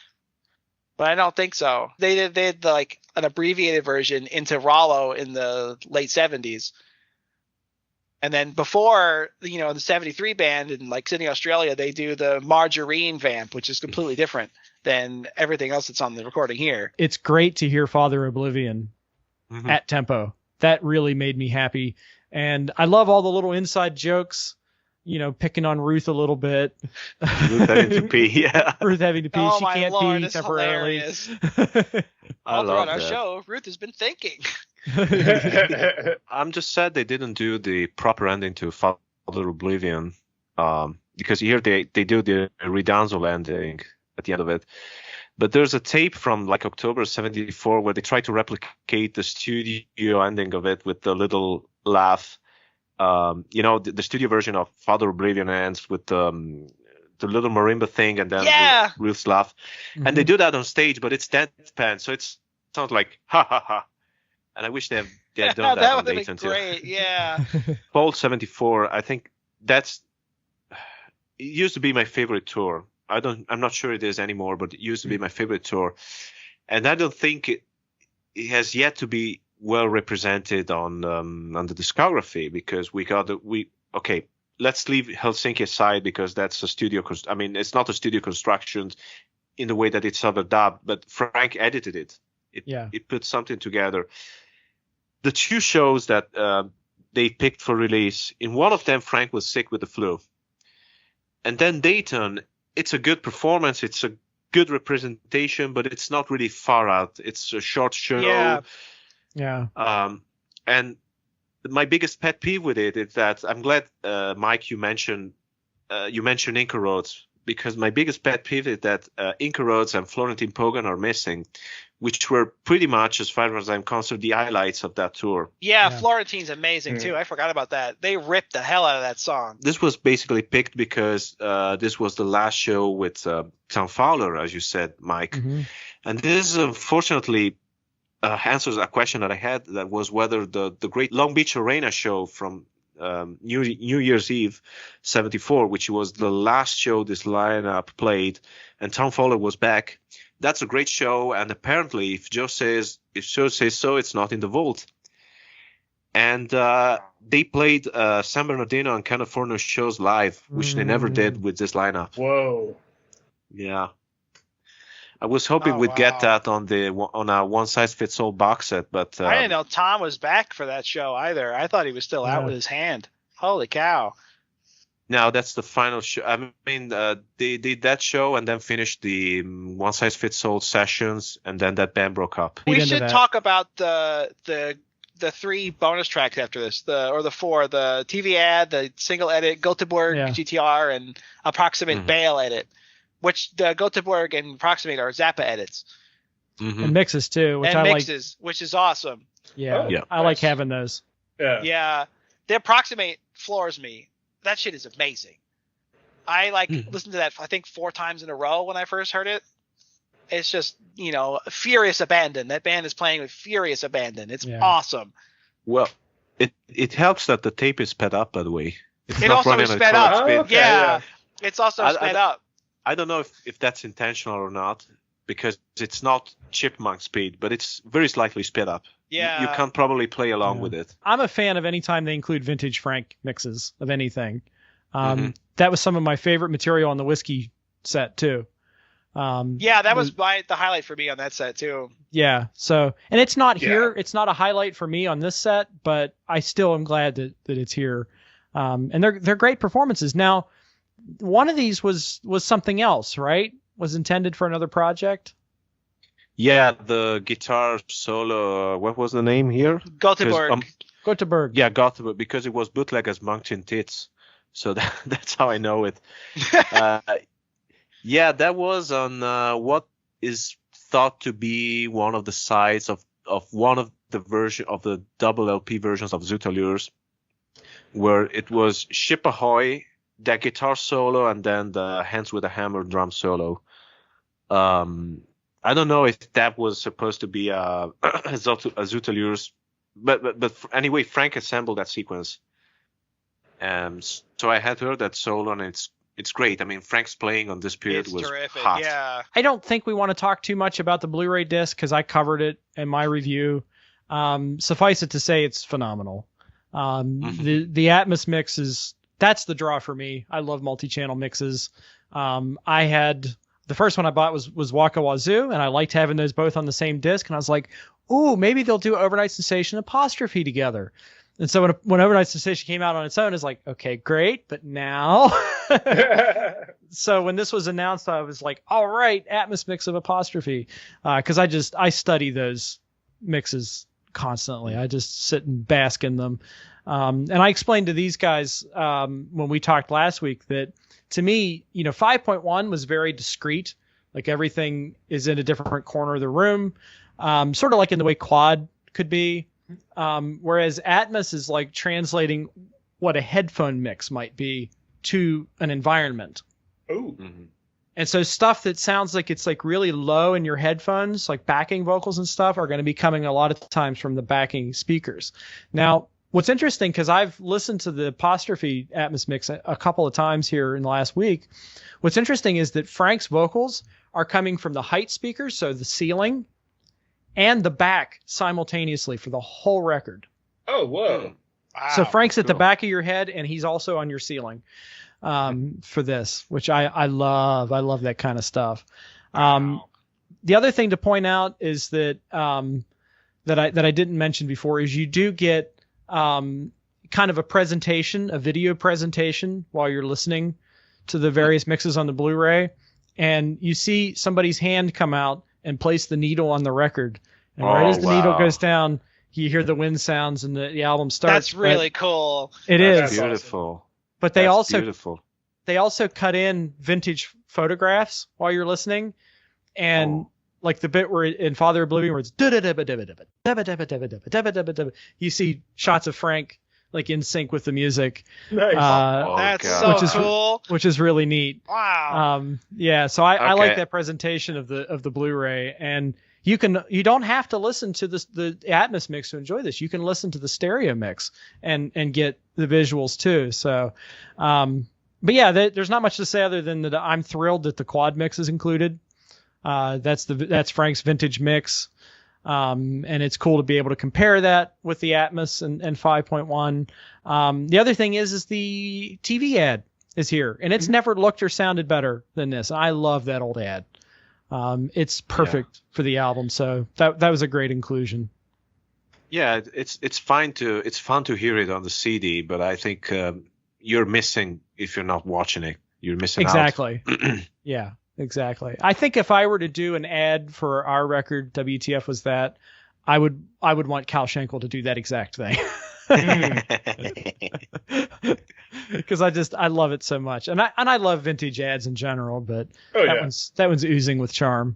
[SPEAKER 4] but I don't think so. They did like an abbreviated version into Rollo in the late 70s. And then before, the 73 band in like Sydney, Australia, they do the Margarine vamp, which is completely different than everything else that's on the recording here.
[SPEAKER 1] It's great to hear Father Oblivion at tempo. That really made me happy. And I love all the little inside jokes, picking on Ruth a little bit.
[SPEAKER 3] Ruth having to pee, yeah.
[SPEAKER 1] Ruth having to pee.
[SPEAKER 4] Oh,
[SPEAKER 1] she can't pee temporarily.
[SPEAKER 4] All throughout our show, Ruth has been thinking.
[SPEAKER 3] I'm just sad they didn't do the proper ending to Father Oblivion, because here they do the Ridanzo ending at the end of it. But there's a tape from like October 74 where they try to replicate the studio ending of it with the little laugh. The studio version of Father Oblivion ends with the little marimba thing and then Ruth's laugh. And they do that on stage, but it's deadpan, so it sounds like ha ha ha. And I wish they had done that
[SPEAKER 4] that
[SPEAKER 3] on
[SPEAKER 4] would have
[SPEAKER 3] Dayton
[SPEAKER 4] been great. Yeah.
[SPEAKER 3] Vault 74, I think it used to be my favorite tour. I'm not sure it is anymore, but it used to be my favorite tour. And I don't think it has yet to be well represented on the discography, because let's leave Helsinki aside, because that's a studio. I mean, it's not a studio construction in the way that it's overdubbed, but Frank edited it. It put something together. The two shows that they picked for release, in one of them Frank was sick with the flu, and then Dayton, it's a good performance, it's a good representation, but it's not really far out. It's a short show. And my biggest pet peeve with it is that I'm glad, Mike, you mentioned Inca Roads, because my biggest pet peeve is that Inca Roads and Florentine Pogan are missing, which were pretty much, as far as I'm concerned, the highlights of that tour.
[SPEAKER 4] Yeah, Florentine's amazing too. I forgot about that. They ripped the hell out of that song.
[SPEAKER 3] This was basically picked because this was the last show with Tom Fowler, as you said, Mike. Mm-hmm. And this, unfortunately, answers a question that I had, that was whether the great Long Beach Arena show from New Year's Eve 74, which was the last show this lineup played, and Tom Fowler was back. That's a great show, and apparently, if Joe says so, it's not in the vault. And they played San Bernardino and California shows live, which they never did with this lineup.
[SPEAKER 2] Whoa.
[SPEAKER 3] Yeah. I was hoping we'd get that on a one-size-fits-all box set, but
[SPEAKER 4] I didn't know Tom was back for that show either. I thought he was still out with his hand. Holy cow!
[SPEAKER 3] No, that's the final show. I mean, they did that show and then finished the one-size-fits-all sessions, and then that band broke up.
[SPEAKER 4] We should talk about the 3 bonus tracks after this, the 4: the TV ad, the single edit, Göteborg GTR, and Approximate Bale edit. Which the Göteborg and Approximate are Zappa edits.
[SPEAKER 1] Mm-hmm. And mixes too, which I
[SPEAKER 4] mixes, like. Which is awesome.
[SPEAKER 1] Yeah, I like having those.
[SPEAKER 4] Yeah. The Approximate floors me. That shit is amazing. I listened to that, I think, 4 times in a row when I first heard it. It's just, Furious Abandon. That band is playing with Furious Abandon. It's awesome.
[SPEAKER 3] Well, it helps that the tape is sped up, by the way.
[SPEAKER 4] It also is sped up. Okay, it's also sped up.
[SPEAKER 3] I don't know if that's intentional or not, because it's not chipmunk speed, but it's very slightly sped up.
[SPEAKER 4] Yeah.
[SPEAKER 3] You can probably play along with it.
[SPEAKER 1] I'm a fan of any time they include vintage Frank mixes of anything. That was some of my favorite material on the Whiskey set too.
[SPEAKER 4] That was the highlight for me on that set too.
[SPEAKER 1] Yeah. So, and it's not here. It's not a highlight for me on this set, but I still am glad that it's here. And they're great performances. Now, one of these was something else, right? Was intended for another project?
[SPEAKER 3] Yeah, the guitar solo, what was the name here?
[SPEAKER 4] Göteborg.
[SPEAKER 1] Göteborg.
[SPEAKER 3] Yeah, Göteborg, because it was bootleg as Moncton Tits. So that's how I know it. That was on what is thought to be one of the sides of one of the double LP versions of Zoot Allures, where it was Ship Ahoy, that guitar solo, and then the Hands with a Hammer drum solo. I don't know if that was supposed to be a Zoot Allures, but anyway, Frank assembled that sequence. So I had heard that solo, and it's great. I mean, Frank's playing on this period was
[SPEAKER 4] terrific.
[SPEAKER 3] hot.
[SPEAKER 4] Yeah.
[SPEAKER 1] I don't think we want to talk too much about the Blu-ray disc, because I covered it in my review. Suffice it to say, it's phenomenal. The Atmos mix that's the draw for me. I love multi-channel mixes. I had the first one I bought was Waka Wazoo, and I liked having those both on the same disc. And I was like, ooh, maybe they'll do Overnight Sensation Apostrophe together. And so when Overnight Sensation came out on its own, it's like, okay, great, but now. So when this was announced, I was like, all right, Atmos mix of Apostrophe, because I study those mixes constantly. I just sit and bask in them. And I explained to these guys when we talked last week that, to me, 5.1 was very discreet. Like, everything is in a different corner of the room, sort of like in the way quad could be. Whereas Atmos is like translating what a headphone mix might be to an environment.
[SPEAKER 2] Ooh.
[SPEAKER 1] And so stuff that sounds like it's like really low in your headphones, like backing vocals and stuff, are going to be coming a lot of times from the backing speakers. Now, what's interesting, because I've listened to the Apostrophe Atmos mix a couple of times here in the last week, what's interesting is that Frank's vocals are coming from the height speakers, so the ceiling, and the back simultaneously for the whole record.
[SPEAKER 2] Oh, whoa.
[SPEAKER 4] Wow,
[SPEAKER 1] so Frank's at the
[SPEAKER 3] cool.
[SPEAKER 1] back of your head, and he's also on your ceiling for this, which I love. I love that kind of stuff.
[SPEAKER 4] Wow.
[SPEAKER 1] The other thing to point out is that that I didn't mention before is you do get kind of a presentation, a video presentation while you're listening to the various mixes on the Blu-ray, and you see somebody's hand come out and place the needle on the record, and right as the needle goes down, you hear the wind sounds and the album starts.
[SPEAKER 4] That's really cool.
[SPEAKER 1] It
[SPEAKER 2] That's
[SPEAKER 1] is
[SPEAKER 3] Beautiful.
[SPEAKER 1] But they
[SPEAKER 3] That's beautiful.
[SPEAKER 1] also cut in vintage photographs while you're listening, and like the bit where in Father Oblivion where it's you see shots of Frank like in sync with the music.
[SPEAKER 2] Nice.
[SPEAKER 4] That's
[SPEAKER 3] God.
[SPEAKER 4] so cool.
[SPEAKER 1] Which is really neat.
[SPEAKER 4] Wow.
[SPEAKER 1] Yeah, so I like
[SPEAKER 3] Okay.
[SPEAKER 1] that presentation of the Blu-ray, and you don't have to listen to the Atmos mix to enjoy this. You can listen to the stereo mix and get the visuals too. So, but yeah, there's not much to say other than that I'm thrilled that the quad mix is included. That's Frank's vintage mix. And it's cool to be able to compare that with the Atmos and 5.1. The other thing is the TV ad is here, and it's never looked or sounded better than this. I love that old ad. It's perfect for the album, so that was a great inclusion.
[SPEAKER 3] Yeah, it's fun to hear it on the CD, but I think you're missing if you're not watching it. You're missing
[SPEAKER 1] Exactly. Yeah, exactly. I think if I were to do an ad for our record, WTF Was That, I would want Cal Schenkel to do that exact thing. Because I love it so much, and I love vintage ads in general, but that one's oozing with charm.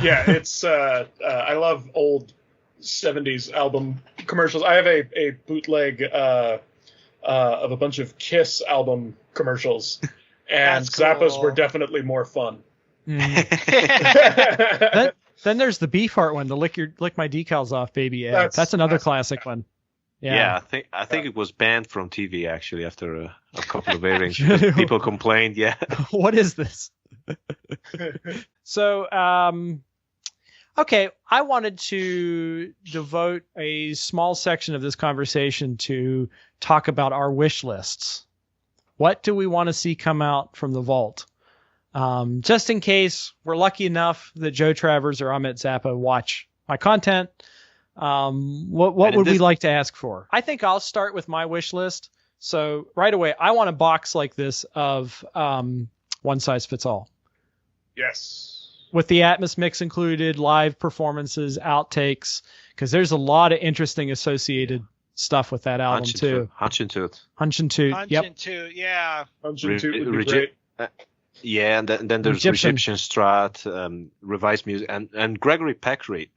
[SPEAKER 2] Yeah, it's I love old 70s album commercials. I have a bootleg of a bunch of Kiss album commercials, and
[SPEAKER 4] That's cool.
[SPEAKER 2] Zappa's were definitely more fun.
[SPEAKER 1] Then there's the Beefheart one, the lick my decals off baby ad. That's another classic one.
[SPEAKER 3] Yeah, I think it was banned from TV actually after a couple of airings. People complained. Yeah.
[SPEAKER 1] What is this? So, okay, I wanted to devote a small section of this conversation to talk about our wish lists. What do we want to see come out from the vault? Just in case we're lucky enough that Joe Travers or Ahmet Zappa watch my content. What would we like to ask for? I think I'll start with my wish list. So right away, I want a box like this of one size fits all.
[SPEAKER 2] Yes.
[SPEAKER 1] With the Atmos mix included, live performances, outtakes, because there's a lot of interesting associated stuff with that album too.
[SPEAKER 3] Hunch into it.
[SPEAKER 1] Hunch and Toot. Yep.
[SPEAKER 4] Into, yeah.
[SPEAKER 2] Hunch Toot would be great.
[SPEAKER 3] Yeah, and then there's Egyptian Strat, revised music, and Gregory Peccary.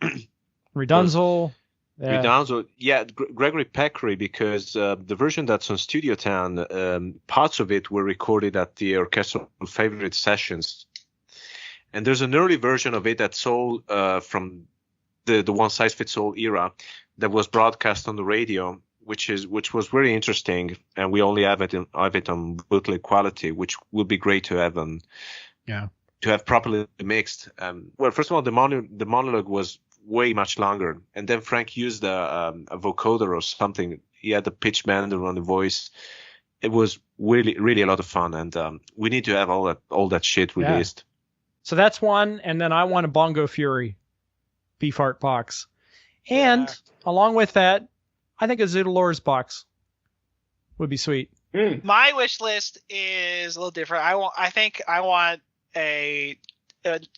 [SPEAKER 1] Redunzel. Yeah.
[SPEAKER 3] Redunzel, yeah, Gregory Peccary, because the version that's on Studio Town, parts of it were recorded at the Orchestral Favorite Sessions. And there's an early version of it that's all from the one size fits all era that was broadcast on the radio, which was very interesting, and we only have it on bootleg quality, which would be great to have to have properly mixed. Well, first of all, the monologue was way much longer, and then Frank used a vocoder or something. He had a pitch bender on the voice. It was really a lot of fun, and we need to have all that shit released.
[SPEAKER 1] So that's one, and then I want a Bongo Fury Beefheart box, and along with that, I think a Zoodalores box would be sweet.
[SPEAKER 4] My wish list is a little different. I think I want a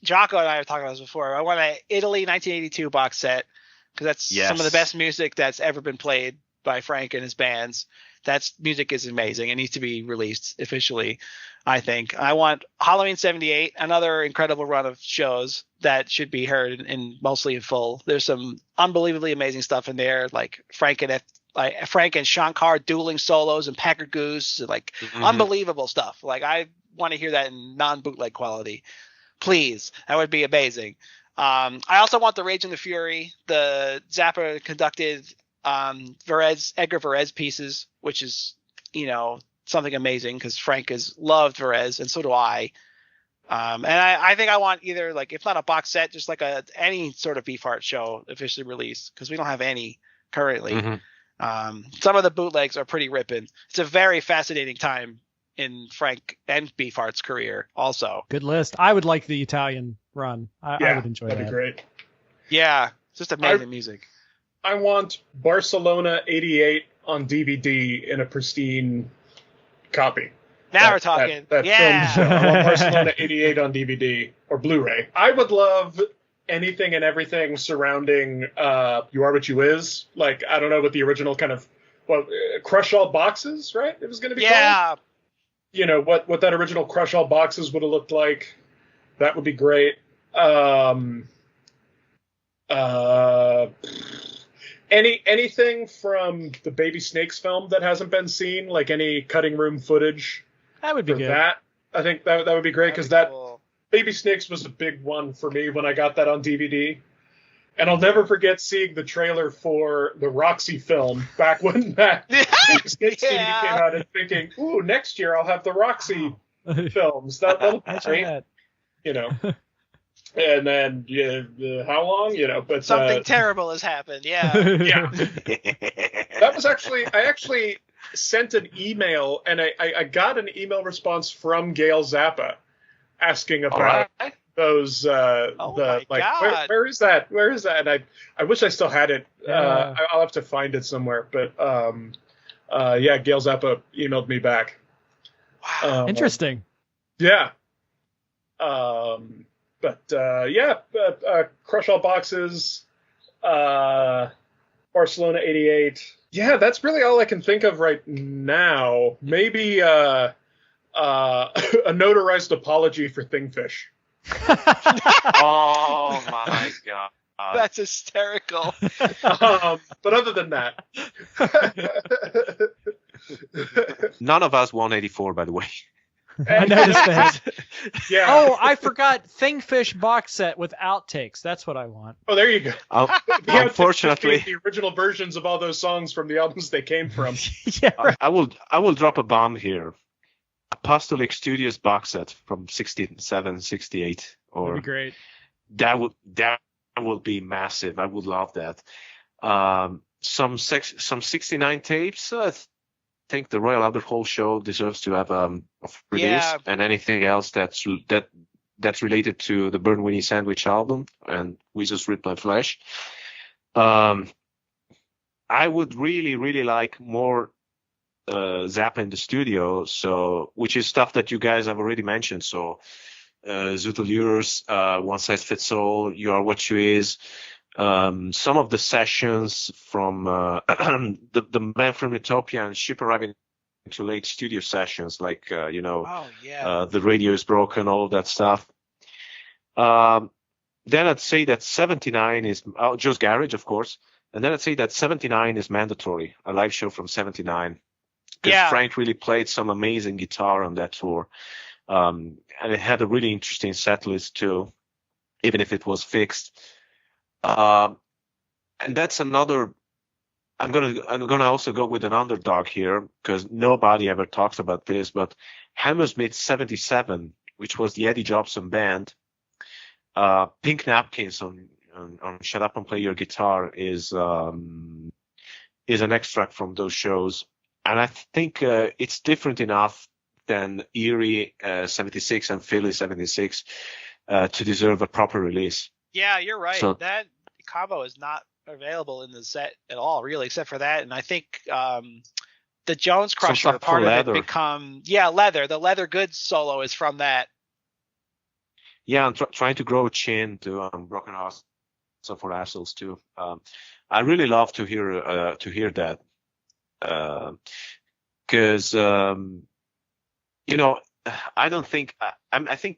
[SPEAKER 4] Jocko and I have talked about this before. I want an Italy 1982 box set because that's some of the best music that's ever been played by Frank and his bands. That music is amazing. It needs to be released officially, I think. I want Halloween 78, another incredible run of shows that should be heard in mostly in full. There's some unbelievably amazing stuff in there, like Frank and Shankar dueling solos and Packard Goose, like unbelievable stuff. Like want to hear that in non-bootleg quality. Please, that would be amazing. I also want the Rage and the Fury, the Zappa conducted Edgar Varese pieces, which is, something amazing because Frank has loved Varese and so do I. And I think I want either, like, if not a box set, just like any sort of Beefheart show officially released, because we don't have any currently.
[SPEAKER 3] Mm-hmm.
[SPEAKER 4] Some of the bootlegs are pretty ripping. It's a very fascinating time in Frank and Beefheart's career also.
[SPEAKER 1] Good list. I would like the Italian run. I would enjoy
[SPEAKER 2] that'd
[SPEAKER 1] that.
[SPEAKER 2] be great.
[SPEAKER 4] Yeah, just amazing music.
[SPEAKER 2] I want Barcelona 88 on DVD in a pristine copy.
[SPEAKER 4] Now we're talking.
[SPEAKER 2] That
[SPEAKER 4] yeah.
[SPEAKER 2] film show. I want Barcelona 88 on DVD or Blu-ray. I would love anything and everything surrounding You Are What You Is. Like, I don't know what the original kind of, Crush All Boxes, right? It was going to be called? What that original Crush All Boxes would have looked like. That would be great. Anything from the Baby Snakes film that hasn't been seen, like any cutting room footage.
[SPEAKER 1] That would be good.
[SPEAKER 2] That, I think that would be great, because
[SPEAKER 4] cool.
[SPEAKER 2] Baby Snakes was a big one for me when I got that on DVD. And I'll never forget seeing the trailer for the Roxy film back when that Baby Snakes DVD came out, and thinking, ooh, next year I'll have the Roxy films. That'll be great. And then, how long? But
[SPEAKER 4] something terrible has happened. Yeah.
[SPEAKER 2] Yeah. That was I actually sent an email, and I got an email response from Gail Zappa asking about those.
[SPEAKER 4] God.
[SPEAKER 2] Where is that? Where is that? And I wish I still had it. I'll have to find it somewhere. But Gail Zappa emailed me back.
[SPEAKER 4] Wow.
[SPEAKER 1] Interesting.
[SPEAKER 2] Yeah. Crush All Boxes, Barcelona 88. Yeah, that's really all I can think of right now. Maybe a notarized apology for Thingfish.
[SPEAKER 3] Oh my god.
[SPEAKER 4] That's hysterical.
[SPEAKER 2] But other than that.
[SPEAKER 3] None of us won 84, by the way.
[SPEAKER 1] I noticed that.
[SPEAKER 2] Yeah.
[SPEAKER 1] Oh, I forgot Thingfish box set with outtakes. That's what I want.
[SPEAKER 2] Oh, there you go.
[SPEAKER 3] Unfortunately,
[SPEAKER 2] the original versions of all those songs from the albums they came from.
[SPEAKER 1] Yeah. Right.
[SPEAKER 3] I will drop a bomb here. Apostrophe Studios box set from 67, 68, or
[SPEAKER 1] That'd be great.
[SPEAKER 3] That would be massive. I would love that. Some 69 tapes. I think the Royal Albert Hall show deserves to have a release, and anything else that's related to the Burn Winnie Sandwich album and We Just Ripped My Flesh. I would really, really like more Zappa in the studio, which is stuff that you guys have already mentioned. So Zootallures, One Size Fits All, You Are What You Is. Some of the sessions from the Man from Utopia and Ship Arriving Too Late studio sessions, like The Radio Is Broken, all of that stuff. Then I'd say that 79 is Joe's Garage, of course, and then I'd say that 79 is mandatory, a live show from 79, because Frank really played some amazing guitar on that tour, and it had a really interesting set list too, even if it was fixed. And that's another. I'm gonna also go with an underdog here, because nobody ever talks about this. But Hammersmith 77, which was the Eddie Jobson band, Pink Napkins on Shut Up and Play Your Guitar is an extract from those shows, and I think it's different enough than Erie 76 and Philly 76 to deserve a proper release.
[SPEAKER 4] Yeah, you're right.
[SPEAKER 3] So,
[SPEAKER 4] that combo is not available in the set at all, really, except for that. And I think the Jones Crusher part of it become leather. The Leather Goods solo is from that.
[SPEAKER 3] Yeah, I'm trying to grow a chin to Broken Hearts, so for Assholes too. I really love to hear that, because I don't think I think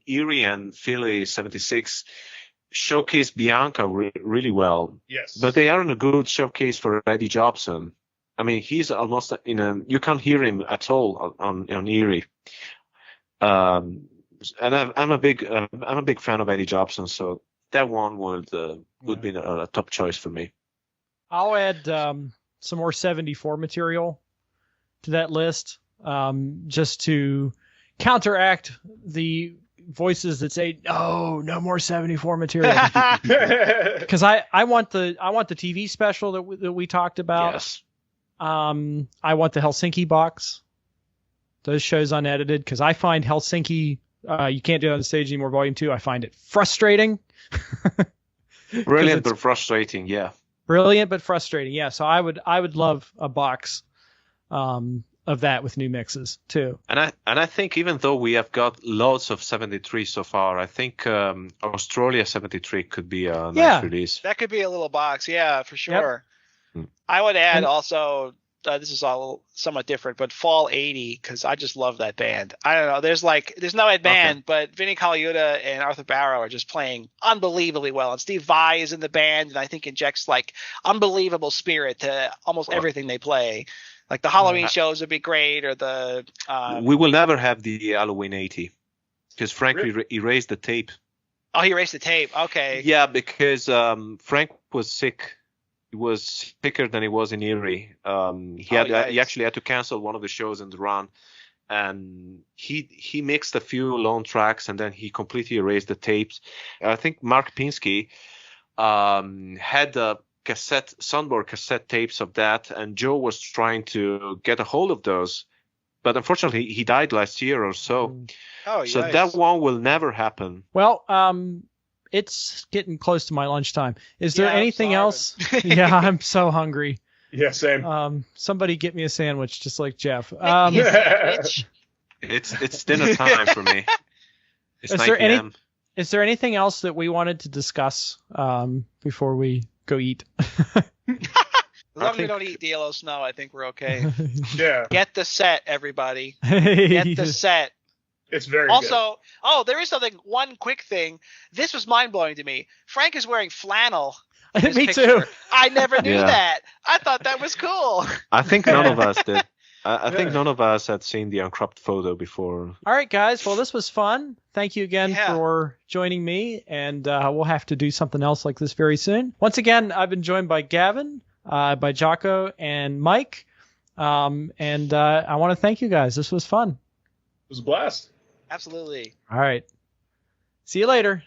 [SPEAKER 3] Erie and Philly 76 showcase Bianca really well.
[SPEAKER 2] Yes.
[SPEAKER 3] But they aren't a good showcase for Eddie Jobson. I mean, he's almost you can't hear him at all on Erie. And I'm a big fan of Eddie Jobson, so that one would be a top choice for me.
[SPEAKER 1] I'll add some more 74 material to that list, just to counteract the voices that say no more 74 material. Because I want the TV special that we talked about.
[SPEAKER 3] Yes.
[SPEAKER 1] I want the Helsinki box. Those shows unedited, because I find Helsinki, you can't do it on the stage anymore, Volume 2. I find it frustrating.
[SPEAKER 3] Brilliant but frustrating, yeah.
[SPEAKER 1] Brilliant but frustrating, yeah. So I would love a box of that with new mixes too.
[SPEAKER 3] And I think even though we have got loads of 73 so far, I think Australia 73 could be a nice release.
[SPEAKER 4] That could be a little box, yeah, for sure. Yep. I would add also, this is all somewhat different, but Fall 80, because I just love that band. I don't know, there's no Ed band, but Vinnie Colaiuta and Arthur Barrow are just playing unbelievably well, and Steve Vai is in the band, and I think injects like unbelievable spirit to almost everything they play. Like the Halloween shows would be great, or the...
[SPEAKER 3] we will never have the Halloween 80, because Frank erased the tape.
[SPEAKER 4] Oh, he erased the tape, okay.
[SPEAKER 3] Yeah, because Frank was sick. He was sicker than he was in Erie. He actually had to cancel one of the shows in the run, and he mixed a few lone tracks, and then he completely erased the tapes. I think Mark Pinsky had a soundboard cassette tapes of that, and Joe was trying to get a hold of those, but unfortunately he died last year or so. So that one will never happen.
[SPEAKER 1] Well, it's getting close to my lunchtime. Is there anything else? Yeah, I'm so hungry.
[SPEAKER 2] Yeah, same.
[SPEAKER 1] Somebody get me a sandwich, just like Jeff.
[SPEAKER 3] It's dinner time for me. It's 9 p.m.
[SPEAKER 1] Is there anything else that we wanted to discuss before we go eat?
[SPEAKER 4] As long as we don't eat the yellow snow, I think we're okay.
[SPEAKER 2] Yeah.
[SPEAKER 4] Get the set, everybody. Get the set.
[SPEAKER 2] It's very
[SPEAKER 4] also, good. There is something, one quick thing. This was mind-blowing to me. Frank is wearing flannel.
[SPEAKER 1] Me too.
[SPEAKER 4] I never knew that. I thought that was cool.
[SPEAKER 3] I think none of us did. I think none of us had seen the uncropped photo before.
[SPEAKER 1] All right, guys. Well, this was fun. Thank you again for joining me, and we'll have to do something else like this very soon. Once again, I've been joined by Gavin, by Jocko, and Mike, and I want to thank you guys. This was fun.
[SPEAKER 2] It was a blast.
[SPEAKER 4] Absolutely.
[SPEAKER 1] All right. See you later.